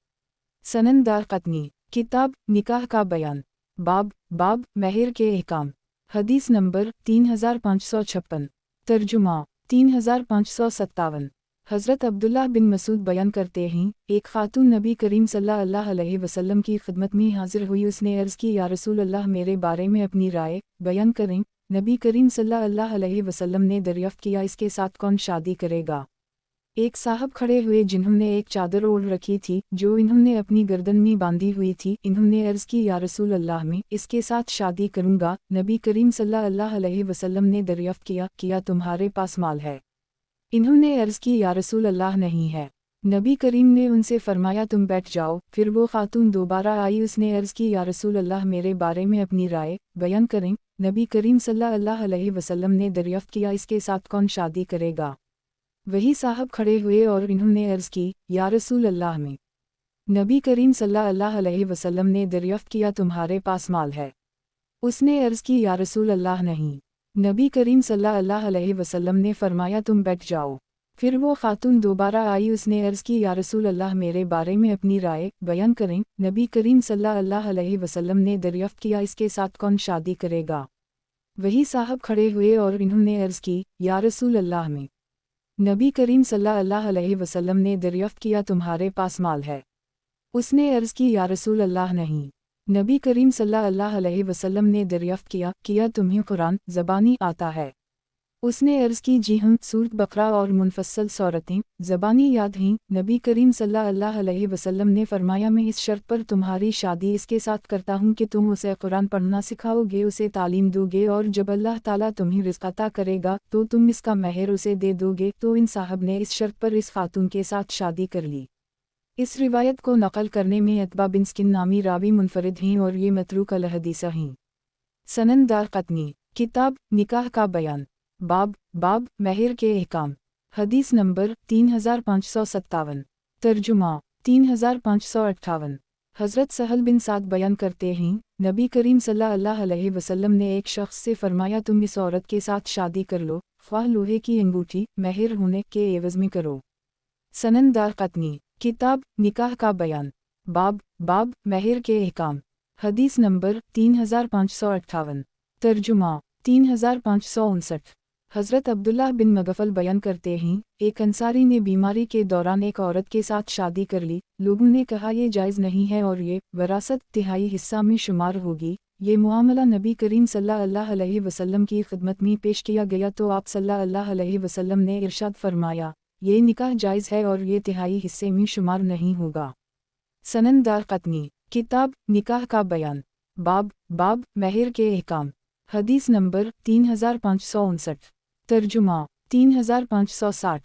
सनन दारक़ुतनी, किताब निकाह का बयान, बाब महर के अहकाम। हदीस नंबर 3556। तर्जुमा 3557। हज़रत अब्दुल्लाह बिन मसूद बयान करते हैं, एक खातून नबी करीम सल्लल्लाहु अलैहि वसल्लम की खिदमत में हाजिर हुई। उसने अर्ज़ की, या रसूल अल्लाह, मेरे बारे में अपनी राय बयान करें। नबी करीम सल्लल्लाहु अलैहि वसल्लम ने दरियाफ्त किया, इसके साथ कौन शादी करेगा? एक साहब खड़े हुए जिन्होंने एक चादर ओढ़ रखी थी जो इन्होंने अपनी गर्दन में बांधी हुई थी। इन्होंने अर्ज़ की, या रसूल अल्लाह, मैं इसके साथ शादी करूँगा। नबी करीम सल्लल्लाहु अलैहि वसल्लम ने दरियाफ्त किया तुम्हारे पास माल है? इन्होंने अर्ज़ की, या रसूल अल्लाह, नहीं है। नबी करीम ने उनसे फरमाया, तुम बैठ जाओ। फिर वो खातून दोबारा आई। उसने अर्ज़ की, या रसूल अल्लाह, मेरे बारे में अपनी राय बयान करें। नबी करीम सल्लल्लाहु अलैहि वसल्लम ने दरियाफ्त किया, इसके साथ कौन शादी करेगा? वही साहब खड़े हुए और इन्होंने अर्ज़ की, या रसूल अल्लाह, में। नबी करीम सल्लल्लाहु अलैहि वसल्लम ने दरियाफ्त किया, तुम्हारे पास माल है? उसने अर्ज़ की, या रसूल अल्लाह, नहीं। नबी करीम सल्लल्लाहु अलैहि वसल्लम ने फरमाया, तुम बैठ जाओ। फिर वो खातून दोबारा आई। उसने अर्ज़ की, या रसूल अल्लाह, मेरे बारे में अपनी राय बयान करें। नबी करीम सल्लल्लाहु अलैहि वसल्लम ने दरियाफ्त किया, इसके साथ कौन शादी करेगा? वही साहब खड़े हुए और इन्होंने अर्ज़ की, या रसूल अल्लाह, में। नबी करीम सल्लल्लाहु अलैहि वसल्लम ने दरियाफ्त किया, तुम्हारे पास माल है? उसने अर्ज़ की, या रसूल अल्लाह, नहीं। नबी करीम सल्लल्लाहु अलैहि वसल्लम ने दरियाफ्त किया तुम्हें कुरान ज़बानी आता है? उसने अर्ज़ की, जी हाँ, सूरत बकरा और मुनफस्सल सूरतें ज़बानी याद हैं। नबी करीम सल्लल्लाहु अलैहि वसल्लम ने फरमाया, मैं इस शर्त पर तुम्हारी शादी इसके साथ करता हूँ कि तुम उसे कुरान पढ़ना सिखाओगे, उसे तालीम दोगे, और जब अल्लाह ताला तुम्हें रिज़्क़ अता करेगा तो तुम इसका महर उसे दे दोगे। तो इन साहब ने इस शर्त पर इस खातून के साथ शादी कर ली। इस रिवायत को नकल करने में अतबा बिन स्किन नामी रावी मुनफरिद हैं और ये मतरूक अल हदीसा हैं। सनन दारक़ुतनी। किताब निकाह का बयान। बाब महर के अहकाम। हदीस नंबर 3557। तर्जुमा 3558। हज़रत सहल बिन साद बयान करते हैं, नबी करीम सल्लल्लाहु अलैहि वसल्लम ने एक शख्स से फरमाया, तुम इस औरत के साथ शादी कर लो, ख्वाह लोहे की अंगूठी महर होने के एवज़ में करो। सनन दारक़ुतनी। किताब निकाह का बयान। बाब महर के अहकाम। हदीस नंबर 3558। तर्जुमा 3559। हज़रत अब्दुल्लाह बिन मगफ़ल बयान करते हैं, एक अंसारी ने बीमारी के दौरान एक औरत के साथ शादी कर ली। लोगों ने कहा, यह जायज़ नहीं है और ये वरासत तिहाई हिस्सा में शुमार होगी। ये मुआमला नबी करीम सल्लल्लाहु अलैहि वसल्लम की खिदमत में पेश किया गया तो आप सल्लल्लाहु अलैहि वसल्लम ने इरशाद फरमाया, ये निकाह जायज़ है और ये तिहाई हिस्से में शुमार नहीं होगा। सनन दारक़ुतनी। किताब निकाह का बयान। बाब महर के अहकाम। हदीस नंबर 3559। तर्जुमा 3560।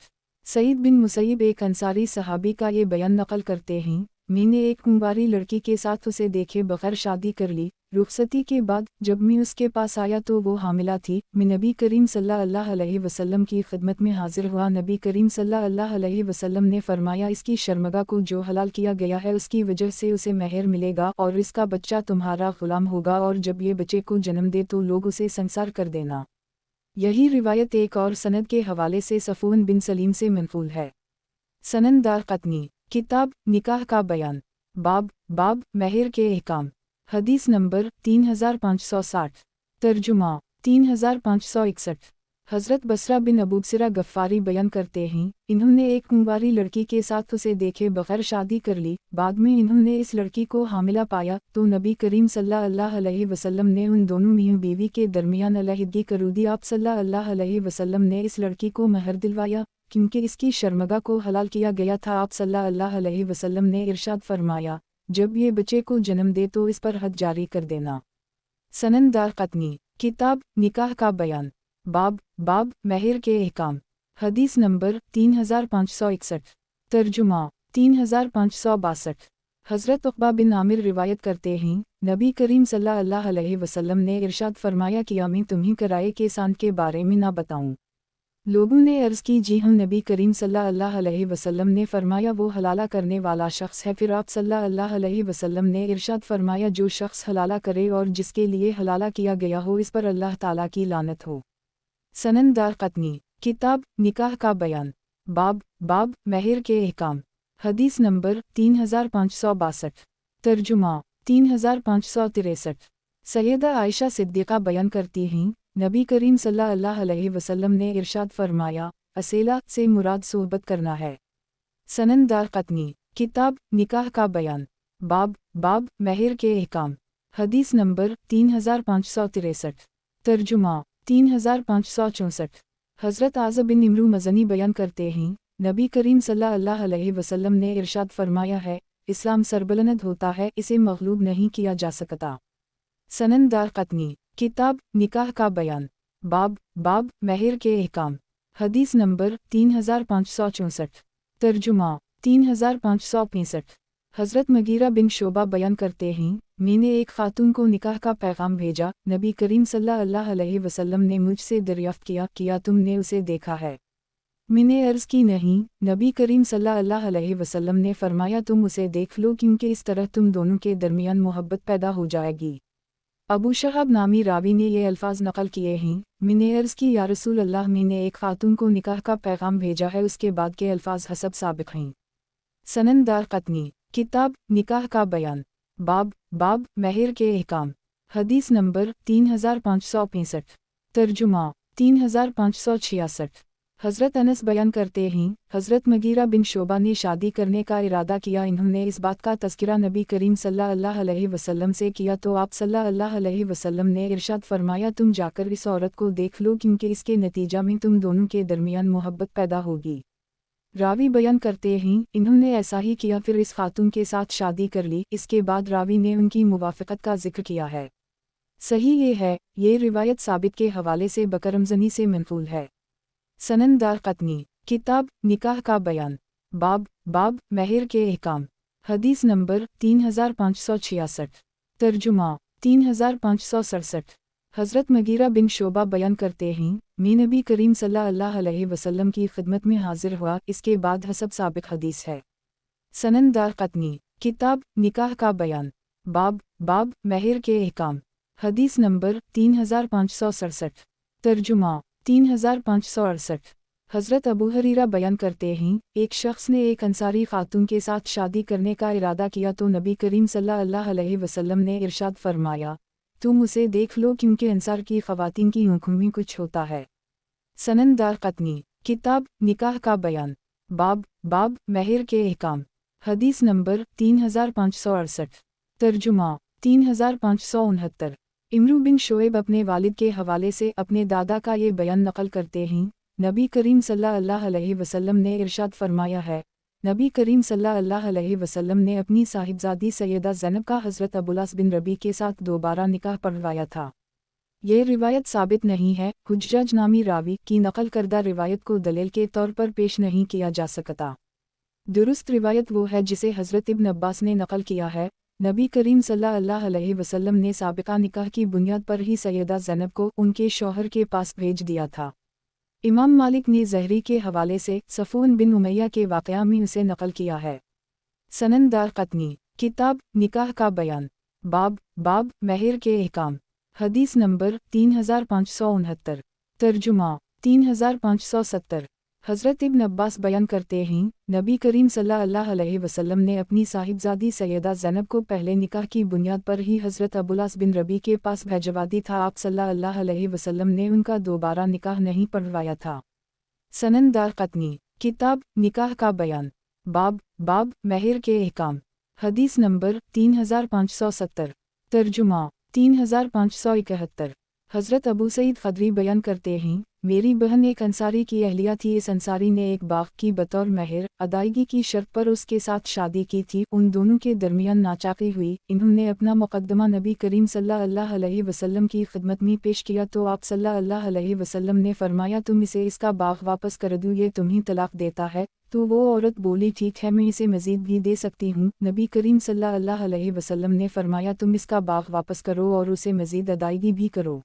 सईद बिन मुसैब एक अंसारी सहाबी का ये बयान नकल करते हैं, मैंने एक कुंवारी लड़की के साथ उसे देखे बगैर शादी कर ली। रुखसती के बाद जब मैं उसके पास आया तो वो हामिला थी। मैं नबी करीम सल्लल्लाहु अलैहि वसल्लम की खिदमत में हाजिर हुआ। नबी करीम सल्लल्लाहु अलैहि वसल्लम ने फरमाया, इसकी शर्मगा को जो हलाल किया गया है उसकी वजह से उसे महर मिलेगा और इसका बच्चा तुम्हारा गुलाम होगा, और जब ये बच्चे को जन्म दे तो लोग उसे संसार कर देना। यही रिवायत एक और सनद के हवाले से सफ़ून बिन सलीम से मनक़ूल है। सनन दारक़ुतनी। किताब निकाह का बयान। बाब महर के अहकाम। हदीस नंबर 3560। तर्जुमा 3561। हज़रत बसरा बिन अबूबसिरा गफ़ारी बयान करते हैं, इन्होंने एक कुंवारी लड़की के साथ उसे देखे बगैर शादी कर ली। बाद में इन्होंने इस लड़की को हामिला पाया तो नबी करीम सल्लल्लाहु अलैहि वसल्लम ने उन दोनों मियां बीवी के दरमियान अलहदगी कर दी। आप सल्लल्लाहु अलैहि वसल्लम ने इस लड़की को महर दिलवाया क्योंकि इसकी शर्मगा को हलाल किया गया था। आप सल्लल्लाहु अलैहि वसल्लम ने इरशाद फरमाया, जब ये बच्चे को जन्म दे तो इस पर हद जारी कर देना। सनन दारक़ुतनी। किताब निकाह का बयान। बाब महर के अहकाम। हदीस नंबर 3561। तर्जुमा 3562। हज़रत उक़बा बिन आमिर रिवायत करते हैं, नबी करीम सल्लल्लाहु अलैहि वसल्लम ने इरशाद फरमाया कि मैं तुम्हें किराए के सांड के बारे में ना बताऊं। लोगों ने अर्ज़ की, जी हाँ। नबी करीम सल्लल्लाहु अलैहि वसल्लम ने फरमाया, वो हलाला करने वाला शख्स है। फिर आप सल्लल्लाहु अलैहि वसल्लम ने इरशाद फरमाया, जो शख्स हलाला करे और जिसके लिए हलाला किया गया हो इस पर अल्लाह ताला की लानत हो। सनन दारक़ुतनी। किताब निकाह का बयान। बाब महर के अहकाम। हदीस नंबर 3562। तर्जुमा 3563। सैयदा आयशा सिद्दीक़ा बयान करती हैं, नबी करीम सल्लल्लाहु अलैहि वसल्लम ने इरशाद फरमाया, असेला से मुराद सोहबत करना है। सनन दारक़ुतनी, किताब निकाह का बयान, बाब महर के अहकाम, हदीस नंबर 3563। तर्जुमा 3564। हज़रत आज़ब बिन इमरू मज़नी बयान करते हैं, नबी करीम सल्लल्लाहु अलैहि वसल्लम ने इरशाद फरमाया है, इस्लाम सरबलंद होता है, इसे मग़लूब नहीं किया जा सकता। सनन दारक़ुतनी, किताब निकाह का बयान, बाब महर के अहकाम, हदीस नंबर 3564। तर्जुमा 3565। हज़रत मगीरा बिन शोबा बयान करते हैं, मैंने एक खातून को निकाह का पैगाम भेजा, नबी करीम सल्लल्लाहु अलैहि वसल्लम ने मुझसे दरियाफ्त किया तुमने उसे देखा है? मैंने अर्ज़ की नहीं। नबी करीम सल्लल्लाहु अलैहि वसल्लम ने फरमाया तुम उसे देख लो, क्योंकि इस तरह तुम दोनों के दरमियान मोहब्बत पैदा हो जाएगी। अबू शहाब नामी रावी ने ये अल्फाज नकल किए हैं, मैंने अर्ज़ की या रसूल अल्लाह, मैंने एक खातून को निकाह का पैगाम भेजा है, उसके बाद के अल्फाज हसब साबिक़ हैं। सनन दारक़ुतनी, किताब निकाह का बयान, बाब महर के अहकाम, हदीस नंबर 3565। तर्जुमा 3566। हज़रत अनस बयान करते हैं, हज़रत मगीरा बिन शोबा ने शादी करने का इरादा किया, इन्होंने इस बात का तज़किरा नबी करीम सल्लल्लाहु अलैहि वसल्लम से किया तो आप सल्लल्लाहु अलैहि वसल्लम ने इरशाद फरमाया तुम जाकर इस औरत को देख लो, क्योंकि इसके नतीजा में तुम दोनों के दरमियान मोहब्बत पैदा होगी। रावी बयान करते हैं, इन्होंने ऐसा ही किया, फिर इस खातून के साथ शादी कर ली। इसके बाद रावी ने उनकी मुवाफ़क़त का जिक्र किया है। सही ये है, ये रिवायत साबित के हवाले से बकरमज़नी से मनक़ूल है। सनन दारक़ुतनी, किताब निकाह का बयान, बाब महर के अहकाम, हदीस नंबर 3566। तर्जुमा 3567। हज़रत मगीरा बिन शोबा बयान करते हैं, मैं नबी करीम सल्लल्लाहु अलैहि वसल्लम की खिदमत में हाजिर हुआ, इसके बाद हसब साबिक़ हदीस है। सनन दारक़ुतनी, किताब निकाह का बयान, बाब महर के अहकाम, हदीस नंबर 3567। तर्जुमा 3568। हज़रत अबू हरीरा बयान करते हैं, एक शख्स ने एक अंसारी खातून के साथ शादी करने का इरादा किया तो नबी करीम सल्लल्लाहु अलैहि वसल्लम ने इरशाद फरमाया तुम उसे देख लो, क्योंकि अंसार की ख़वातीन की आँखों में कुछ होता है। सनन दारक़ुतनी, किताब निकाह का बयान, बाब महर के अहकाम, हदीस नंबर 3568। तर्जुमा 3569। इमरू बिन शोएब अपने वालिद के हवाले से अपने दादा का ये बयान नकल करते हैं, नबी करीम सल्लल्लाहु अलैहि वसल्लम ने इरशाद फरमाया है, नबी करीम सल्लल्लाहु अलैहि वसल्लम ने अपनी साहिबजादी सैयदा ज़ैनब का हज़रत अब्बास बिन रबी के साथ दोबारा निकाह पढ़वाया था। ये रिवायत साबित नहीं है, हुज्जज नामी रावी की नकल करदा रिवायत को दलील के तौर पर पेश नहीं किया जा सकता। दुरुस्त रिवायत वो है जिसे हज़रत इब्न अब्बास ने नकल किया है, नबी करीम सल्लल्लाहु अलैहि वसल्लम ने साबिक़ा निकाह की बुनियाद पर ही सैयदा ज़ैनब को उनके शौहर के पास भेज दिया था। इमाम मालिक ने ज़हरी के हवाले से सफ़ून बिन उमैया के वाक़या में उसे नकल किया है। सनन दारक़ुतनी, किताब निकाह का बयान, बाब महर के अहकाम, हदीस नंबर 3569। तर्जुमा 3570। हज़रत इब्न अब्बास बयान करते हैं, नबी करीम सल्लल्लाहु अलैहि वसल्लम ने अपनी साहिबजादी सैयदा ज़ैनब को पहले निकाह की बुनियाद पर ही हज़रत अब्बास बिन रबी के पास भेजवा दी था। आप सल्लल्लाहु अलैहि वसल्लम ने उनका दोबारा निकाह नहीं पढ़वाया था। सनन दारक़ुतनी, किताब निकाह का बयान, बाब महर के अहकाम, हदीस नंबर 3570। तर्जुमा 3571। हज़रत अबू सईद ख़दरी बयान करते हैं, मेरी बहन एक अंसारी की अहलिया थी, इस अंसारी ने एक बाग़ की बतौर महर अदायगी की शर्त पर उसके साथ शादी की थी। उन दोनों के दरमियान नाचाकी हुई। इन्होंने अपना मुक़द्दमा नबी करीम सल्लल्लाहु अलैहि वसल्लम की खिदमत में पेश किया तो आप सल्लल्लाहु अलैहि वसल्लम ने फरमाया तुम इसे इसका बाग़ वापस कर दो, ये तुम्हें तलाक़ देता है। तो वो औरत बोली ठीक है, मैं इसे मज़ीद भी दे सकती हूँ। नबी करीम सल्लल्लाहु अलैहि वसल्लम ने फरमाया तुम इसका बाग़ वापस करो और उसे मज़ीद अदायगी भी करो।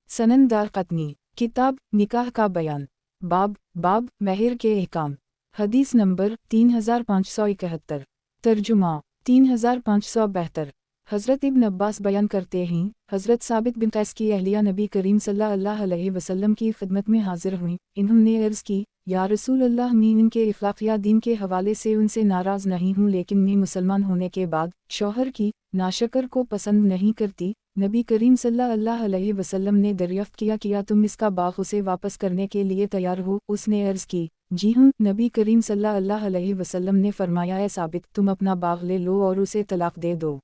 सनन दारक़ुतनी, किताब निकाह का बयान, बाब महर के अहकाम, हदीस नंबर 3571। तर्जुमा 3572। हज़रत इब्न अब्बास बयान करते हैं, हज़रत साबित बिन कैस की अहलिया नबी करीम सल्लल्लाहु अलैहि वसल्लम की खिदमत में हाजिर हुई। इन्होंने अर्ज़ की, या रसूल अल्लाह, मैं इनके इखलाक़ दीन के हवाले से उनसे नाराज़ नहीं हूँ, लेकिन मैं मुसलमान होने के बाद शौहर की नाशकर को पसंद नहीं करती। नबी करीम सल्लल्लाहु अलैहि वसल्लम ने दरियाफ़्त किया तुम इसका बाग उसे वापस करने के लिए तैयार हो? उसने अर्ज़ की, जी हूँ। नबी करीम सल्लल्लाहु अलैहि वसल्लम ने फरमाया, ए साबित, तुम अपना बाग ले लो और उसे तलाक दे दो।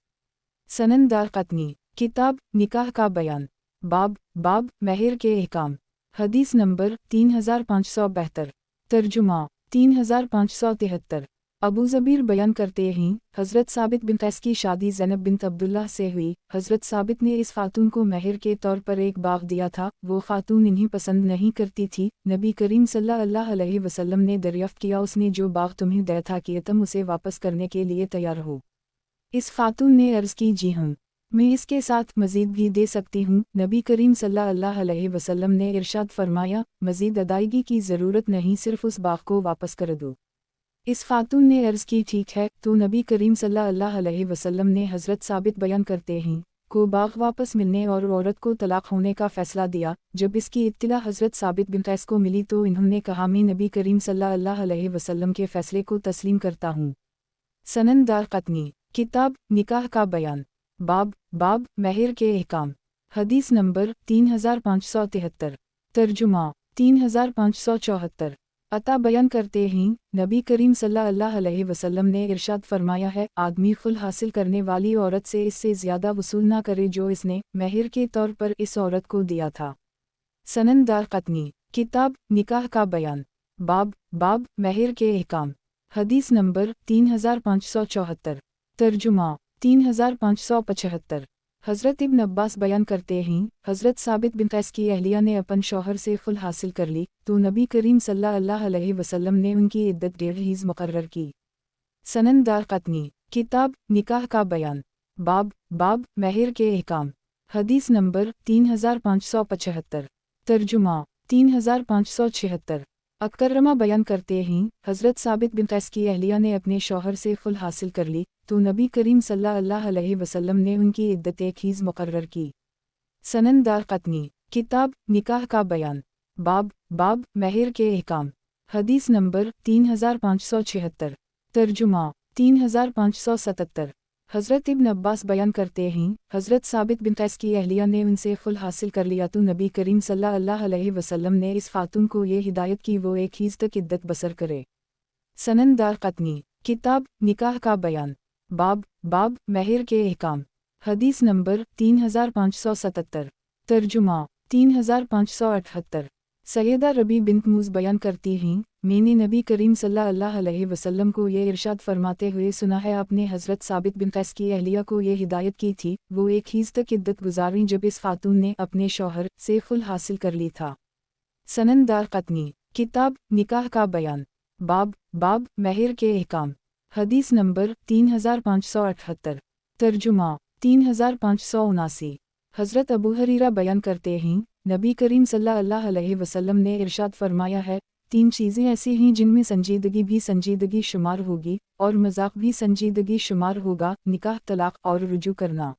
सनन दारक़ुतनी, किताब निकाह का बयान, बाब महर के अहकाम। हदीस नंबर 3572। तर्जुमा 3573। अबू ज़बीर बयान करते हैं, हज़रत साबित बिन कैस की शादी ज़ैनब बिन्त अब्दुल्लाह से हुई। हज़रत साबित ने इस खातून को महर के तौर पर एक बाग दिया था। वो खातून इन्हें पसंद नहीं करती थी। नबी करीम सल्लल्लाहु अलैहि वसल्लम ने दरियाफ़्त किया, उसने जो बाग तुम्हें दिया था कि तुम उसे वापस करने के लिए तैयार हो? इस खातून ने अर्ज़ की, जी हूँ, मैं इसके साथ मज़ीद भी दे सकती हूँ। नबी करीम सल्लल्लाहु अलैहि वसल्लम ने इरशाद फरमाया, मज़ीद अदायगी की ज़रूरत नहीं, सिर्फ़ उस बाग को वापस कर दो। इस खातून ने अर्ज़ की, ठीक है। तो नबी करीम सल्लल्लाहु अलैहि वसल्लम ने हज़रत साबित बयान करते हैं को बाग वापस मिलने और औरत को तलाक होने का फ़ैसला दिया। जब इसकी इत्तला हज़रत साबित बिन कैस को मिली तो इन्होंने कहा, मैं नबी करीम सल्लल्लाहु अलैहि वसल्लम के फ़ैसले को तस्लीम करता हूँ। सनन दारक़ुतनी, किताब निकाह का बयान, बाब महर के अहकाम। हदीस नंबर 3573। तर्जुमा 3574। अता बयान करते हैं, नबी करीम सल्लल्लाहु अलैहि वसल्लम ने इरशाद फरमाया है, आदमी खुल हासिल करने वाली औरत से इससे ज़्यादा वसूल ना करे जो इसने महर के तौर पर इस औरत को दिया था। सनन दारक़ुतनी, किताब निकाह का बयान, बाब महर के अहकाम। हदीस नंबर 3574। तर्जुमा 3575। हज़रत इब्न अब्बास बयान करते हैं, हज़रत साबित बिन कैस की अहलिया ने अपन शौहर से खुल हासिल कर ली तो नबी करीम सल्लल्लाहु अलैहि वसल्लम ने उनकी इद्दत 1.5 हीज़ मुकर्रर की। सनन दारक़ुतनी, किताब निकाह का बयान, बाब महर के अहकाम। हदीस नंबर 3575। तर्जुमा 3576। अकर्रमा बयान करते हैं, हज़रत साबित बिन कैस की अहलिया ने अपने शौहर से खुल हासिल कर ली तो नबी करीम सल्लल्लाहु अलैहि वसल्लम ने उनकी इद्दत 1 हीज़ मुकर्रर की। सनन दारक़ुतनी, किताब निकाह का बयान, बाब महर के अहकाम। हदीस नंबर 3576। तर्जुमा 3577। हज़रत इब्न अब्बास बयान करते हैं, हज़रत साबित बिन कैस की अहलिया ने उनसे खुल हासिल कर लिया तो नबी करीम सल्लल्लाहु अलैहि वसल्लम ने इस खातून को ये हिदायत की वो 1 हीज़ तक इद्दत बसर करे। सनन दारक़ुतनी, किताब निकाह का बयान, बाब महर के अहकाम। हदीस नंबर 3577। तर्जुमा 3578। सैयदा रबी बिन्त मूज़ बयान करती हैं, मैंने नबी करीम सल्लल्लाहु अलैहि वसल्लम को ये इरशाद फरमाते हुए सुना है, आपने हज़रत साबित बिन कैस की अहलिया को ये हिदायत की थी वो 1 हीज़ तक इद्दत गुजारी जब इस खातून ने अपने शौहर से खुल हासिल कर ली था। सनन दारक़ुतनी, किताब निकाह का बयान, बाब महर के अहकाम। हदीस नंबर 3578। तर्जुमा 3579। हज़रत अबू हरीरा बयान करते हैं, नबी करीम सल्लल्लाहु अलैहि वसल्लम ने इरशाद फरमाया है, 3 चीज़ें ऐसी हैं जिनमें संजीदगी भी संजीदगी शुमार होगी और मजाक भी संजीदगी शुमार होगा, निकाह, तलाक और रुजू करना।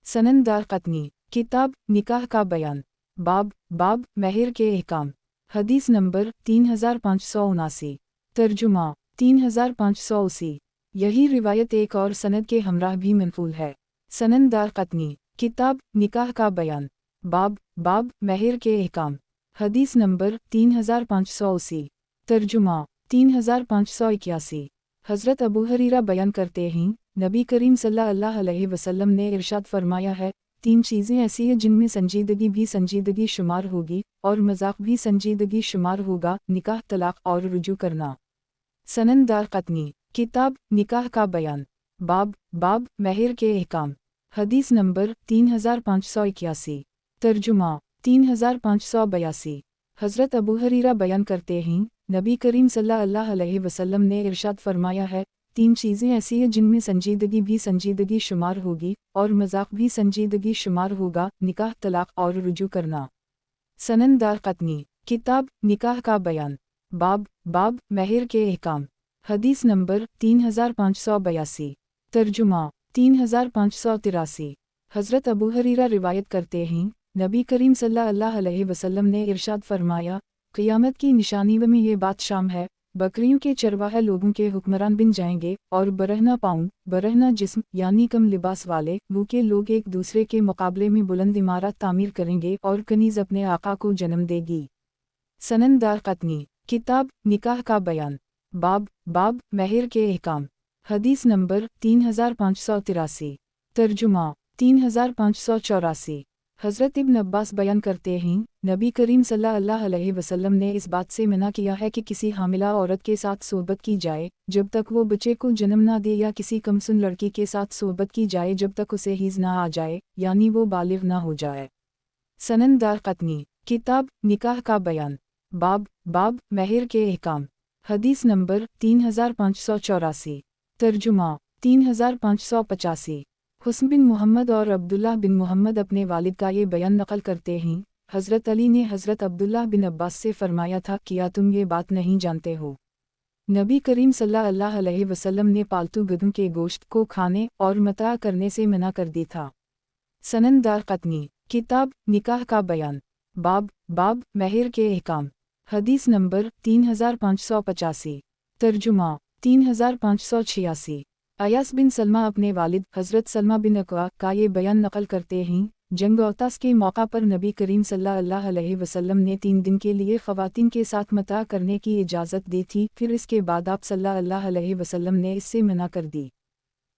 सनन दारक़ुतनी, किताब निकाह का बयान, बाब महर के अहकाम। हदीस नंबर 3579। तर्जुमा 3580। यही रिवायत एक और सनद के हमराह भी मनक़ूल है। सनन दारक़ुतनी, किताब निकाह का बयान, बाब महर के अहकाम। हदीस नंबर 3580। तर्जुमा 3581। हज़रत अबू हरीरा बयान करते हैं, नबी करीम सल्लल्लाहु अलैहि वसल्लम ने इरशाद फरमाया है, 3 चीज़ें ऐसी हैं जिनमें संजीदगी भी संजीदगी शुमार होगी और मजाक भी संजीदगी शुमार होगा, निकाह, तलाक और रुजू करना। सनन दारक़ुतनी, किताब निकाह का बयान, बाब महर के अहकाम। हदीस नंबर 3581। तर्जुमा 3582। हज़रत अबू हरीरा बयान करते हैं, नबी करीम सल्लल्लाहु अलैहि वसल्लम ने इरशाद फरमाया है, 3 चीज़ें ऐसी हैं जिनमें संजीदगी भी संजीदगी शुमार होगी और मजाक भी संजीदगी शुमार होगा, निकाह, तलाक और रुजू करना। सनन दारक़ुतनी, किताब निकाह का बयान, बाब महर के अहकाम। हदीस नंबर 3582। तर्जुमा 3583। हज़रत अबू हरीरा रिवायत करते हैं, नबी करीम सल्लल्लाहु अलैहि वसल्लम ने इरशाद फरमाया, क़ियामत की निशानी में ये बात शाम है, बकरियों के चरवाहे लोगों के हुक्मरान बन जाएंगे और बरहना पाँव, बरहना जिस्म यानी कम लिबास वाले मुँह के लोग एक दूसरे के मुकाबले में बुलंद इमारत तामीर करेंगे और कनीज़ अपने आका को जन्म देगी। सनन दारक़ुतनी, किताब निकाह का बयान, बाब महर के अहकाम। हदीस नंबर 3583। तर्जुमा 3584। हज़रत इब्न अब्बास बयान करते हैं, नबी करीम सल्लल्लाहु अलैहि वसल्लम ने इस बात से मना किया है कि किसी हामिला औरत के साथ सोहबत की जाए जब तक वो बच्चे को जन्म ना दे, या किसी कमसुन लड़की के साथ सोहबत की जाए जब तक उसे हीज़ ना आ जाए, यानी वो बालिग ना हो जाए। सनन दारक़ुतनी, किताब निकाह का बयान, बाब महर के अहकाम। हदीस नंबर 3584। तर्जुमा 3585। हुस्न बिन मोहम्मद और अब्दुल्लाह बिन मोहम्मद अपने वालिद का ये बयान नकल करते हैं, हज़रत अली ने हज़रत अब्दुल्लाह बिन अब्बास से फरमाया था, क्या तुम ये बात नहीं जानते हो? नबी करीम सल्लल्लाहु अलैहि वसल्लम ने पालतू गधों के गोश्त को खाने और मता करने से मना कर दी था। सनन दारक़ुतनी, किताब निकाह का बयान, बाब महर के अहकाम। हदीस नंबर 3585। तर्जुमा 3586। अयास बिन सलमा अपने वालिद हज़रत सलमा बिन अकवा का ये बयान नकल करते हैं, जंग औतास के मौका पर नबी करीम सल्लल्लाहु अलैहि वसल्लम ने 3 दिन के लिए ख़वातीन के साथ मता करने की इजाज़त दी थी, फिर इसके बाद आप सल्लल्लाहु अलैहि वसल्लम ने इससे मना कर दी।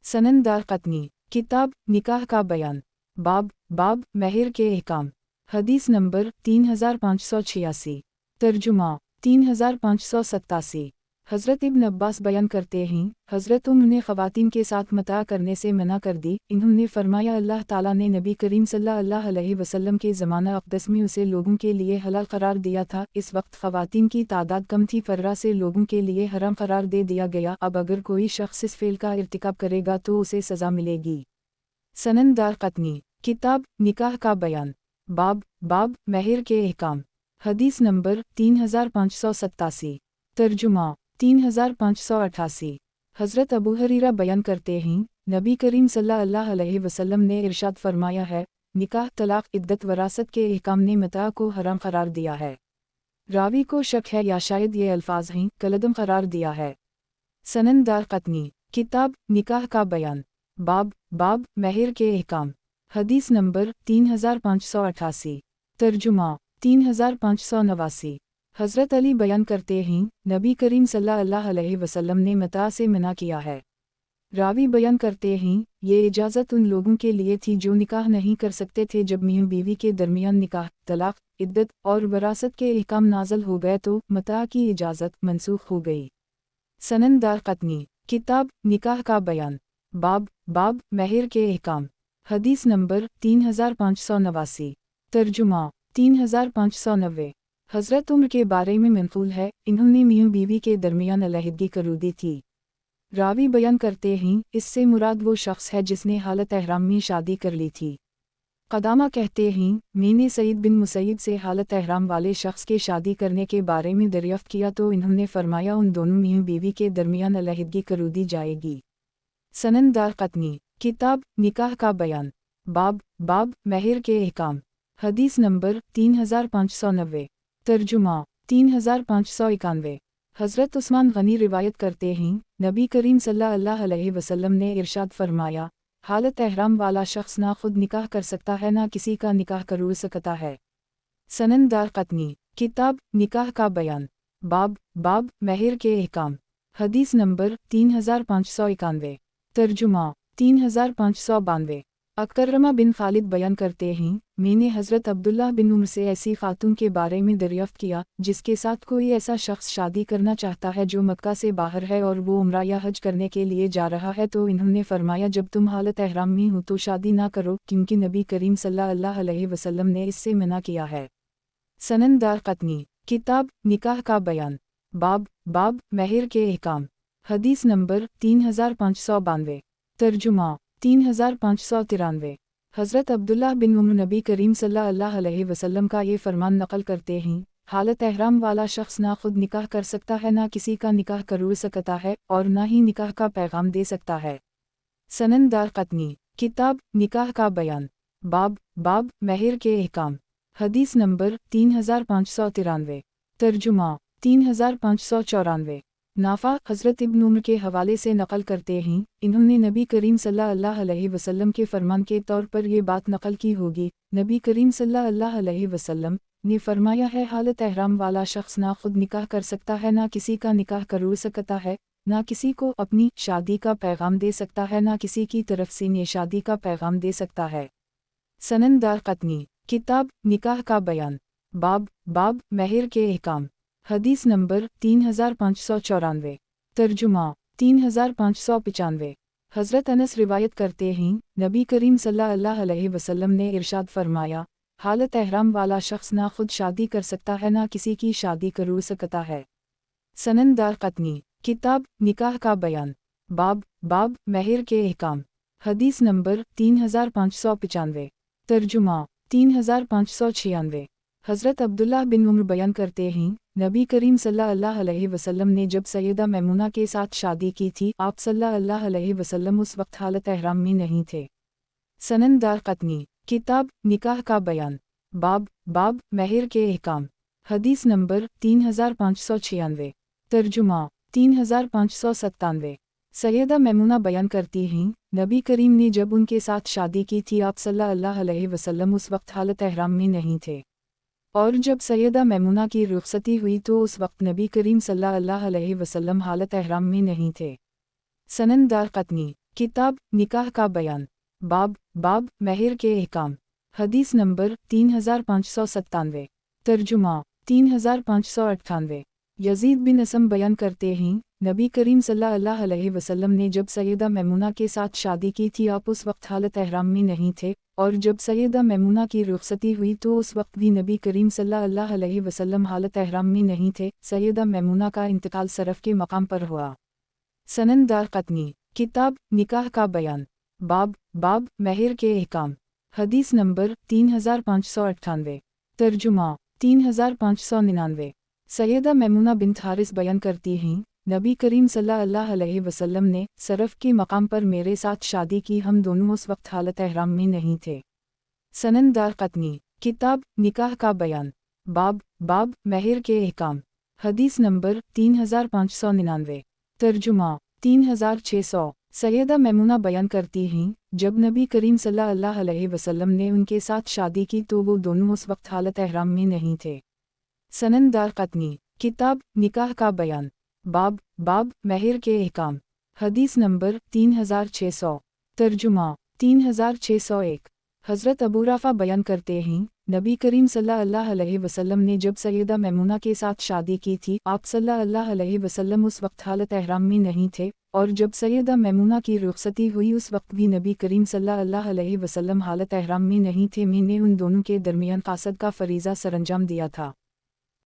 सनन दारक़ुतनी, किताब निकाह का बयान, बाब महर के अहकाम। हदीस नंबर 3586। तर्जुमा 3587। हज़रत इब्न अब्बास बयान करते हैं, हज़रत उम्र ने ख़वातीन के साथ मता करने से मना कर दी। इन्होंने फरमाया, अल्लाह ताला ने नबी करीम सल्लल्लाहु अलैहि वसल्लम के ज़माना अक़दस में उसे लोगों के लिए हलाल करार दिया था। इस वक्त ख़वातीन की तादाद कम थी, फर्रा से लोगों के लिए हराम करार दे दिया गया। अब अगर कोई शख्स इस फ़ेल का इर्तिकाब करेगा तो उसे सज़ा मिलेगी। सनन दारक़ुतनी, किताब निकाह का बयान, बाब महर के अहकाम। हदीस नंबर 3587। तर्जुमा 3588। हज़रत अबू हरीरा बयान करते हैं, नबी करीम सल्लल्लाहु अलैहि वसल्लम ने इरशाद फरमाया है, निकाह, तलाक़, इद्दत, वरासत के अहकाम ने मता को हराम करार दिया है। रावी को शक है या शायद ये अल्फाज हैं, कलदम करार दिया है। सनन दारक़ुतनी, किताब निकाह का बयान, बाब महर के अहकाम। हदीस नंबर 3588। तर्जुमा 3589। हज़रत अली बयान करते हैं, नबी करीम सल्लल्लाहु अलैहि वसल्लम ने मता से मना किया है। रावी बयान करते हैं, ये इजाज़त उन लोगों के लिए थी जो निकाह नहीं कर सकते थे। जब मियां बीवी के दरमियान निकाह, तलाक़, इद्दत और वरासत के अहकाम नाज़िल हो गए तो मता की इजाज़त मनसूख हो गई। सनन दारक़ुतनी, किताब निकाह का बयान, बाब महर के अहकाम। हदीस नंबर 3589। तर्जुमा 3590। हज़रत उम्र के बारे में मनक़ूल है, इन्होंने मियां बीवी के दरमियान अलहदगी कर दी थी। रावी बयान करते हैं, इससे मुराद वो शख्स है जिसने हालत एहराम में शादी कर ली थी। क़दामा कहते हैं, मैंने सईद बिन मुसैयब से हालत एहराम वाले शख्स के शादी करने के बारे में दरियाफ़्त किया तो इन्होंने फरमाया, उन दोनों मियां बीवी के दरमियान अलहदगी कर दी जाएगी। सनन दारक़ुतनी, किताब निकाह का बयान, बाब महर के अहकाम। हदीस नंबर 3590। तर्जुमा 3591। हज़रत उस्मान गनी रिवायत करते हैं, नबी करीम सल्लल्लाहु अलैहि वसल्लम ने इरशाद फरमाया, हालत एहराम वाला शख्स ना खुद निकाह कर सकता है ना किसी का निकाह कर सकता है। सनन दारक़ुतनी, किताब निकाह का बयान, बाब महर के अहकाम। हदीस नंबर 3591। तर्जुमा 3592। अकरमा बिन खालिद बयान करते हैं, मैंने हज़रत अब्दुल्लाह बिन उम्र से ऐसी खातून के बारे में दरियाफ़्त किया जिसके साथ कोई ऐसा शख्स शादी करना चाहता है जो मक्का से बाहर है और वो उम्रा या हज करने के लिए जा रहा है, तो इन्होंने फरमाया, जब तुम हालत एहराम में हो तो शादी ना करो, क्योंकि नबी करीम सल्लल्लाहु अलैहि वसल्लम ने इससे मना किया है। सनन दारक़ुतनी, किताब निकाह का बयान, बाब महर के अहकाम। हदीस नंबर 3592। तर्जुमा 3593। हज़रत अब्दुल्लाह बिन उम्र नबी करीम सल्लल्लाहु अलैहि वसल्लम का ये फरमान नकल करते हैं, हालत एहराम वाला शख्स ना खुद निकाह कर सकता है ना किसी का निकाह कर सकता है और ना ही निकाह का पैगाम दे सकता है। सनन दारक़ुतनी, किताब निकाह का बयान, बाब महर के अहकाम, हदीस नंबर 3593, तर्जुमा 3594। नाफा हज़रत इब्न उमर के हवाले से नकल करते हैं, इन्होंने नबी करीम सल्लल्लाहु अलैहि वसल्लम के फरमान के तौर पर ये बात नकल की होगी। नबी करीम सल्लल्लाहु अलैहि वसल्लम ने फरमाया है, हालत एहराम वाला शख्स ना खुद निकाह कर सकता है, ना किसी का निकाह करवा सकता है, ना किसी को अपनी शादी का पैगाम दे सकता है, ना किसी की तरफ से ने शादी का पैगाम दे सकता है। सनन दारक़ुतनी, किताब निकाह का बयान, बाब महर के अहकाम, हदीस नंबर 3594, तर्जुमा 3595। हज़रत अनस रिवायत करते हैं, नबी करीम सल्लल्लाहु अलैहि वसल्लम ने इरशाद फरमाया, हालत एहराम वाला शख्स ना खुद शादी कर सकता है, ना किसी की शादी करवा सकता है। सनन दारक़ुतनी, किताब निकाह का बयान, बाब महर के अहकाम, हदीस नंबर 3595, तर्जुमा 3596। हज़रत अब्दुल्लाह बिन उमर बयान करते हैं, नबी करीम सल्लल्लाहु अलैहि वसल्लम ने जब सैयदा मैमुना के साथ शादी की थी, आप सल्लल्लाहु अलैहि वसल्लम उस वक्त हालत एहराम में नहीं थे। सनन दारक़ुतनी, किताब निकाह का बयान, बाब महर के अहकाम, हदीस नंबर 3596, तर्जुमा 3597। सैयदा मैमुना बयान करती हैं, नबी करीम ने जब उनके साथ शादी की थी, आप सल्लल्लाहु अलैहि वसल्लम उस वक्त हालत एहराम में नहीं थे, और जब सैयदा मैमुना की रुखसती हुई तो उस वक्त नबी करीम सल्लल्लाहु अलैहि वसल्लम हालत एहराम में नहीं थे। सनन दारक़ुतनी, किताब निकाह का बयान, बाब महर के अहकाम, हदीस नंबर 3597, तर्जुमा 3598। यजीद बिन असम बयान करते हैं, नबी करीम सल्लल्लाहु अलैहि वसल्लम ने जब सैयदा मैमुना के साथ शादी की थी, आप उस वक्त हालत एहराम में नहीं थे, और जब सैयदा मैमुना की रुखसती हुई तो उस वक्त भी नबी करीम सल्लल्लाहु अलैहि वसल्लम हालत एहराम में नहीं थे। सैयदा मैमुना का इंतकाल सरफ के मकाम पर हुआ। सनन दारक़ुतनी, किताब निकाह का बयान, बाब महर के अहकाम, हदीस नंबर 3598, तर्जुमा 3599। सैयदा मैमुना बिन्त हारिस बयान करती हैं, नबी करीम सल्लल्लाहु अलैहि वसल्लम ने सरफ के मकाम पर मेरे साथ शादी की, हम दोनों उस वक्त हालत एहराम में नहीं थे। सनन दारक़ुतनी, किताब निकाह का बयान, बाब महर के अहकाम, हदीस नंबर 3599, तर्जुमा 3600। सैयदा मैमुना बयान करती हैं, जब नबी करीम सल्लल्लाहु अलैहि वसल्लम ने उनके साथ शादी की तो वो दोनों उस वक्त हालत एहराम में नहीं थे। सनन दारक़ुतनी, किताब निकाह का बयान, बाब महर के अहकाम, हदीस नंबर 3600, तर्जुमा 3601। हज़रत अबू राफ़ा बयान करते हैं, नबी करीम सल्लल्लाहु अलैहि वसल्लम ने जब सैयदा मैमुना के साथ शादी की थी, आप सल्लल्लाहु अलैहि वसल्लम उस वक्त हालत एहराम में नहीं थे, और जब सैयदा मैमुना की रुखसती हुई उस वक्त भी नबी करीम सल्लल्लाहु अलैहि वसल्लम हालत एहराम में नहीं थे। मैंने उन दोनों के दरमियान क़ासद का फ़रीज़ा सरअंजाम दिया था।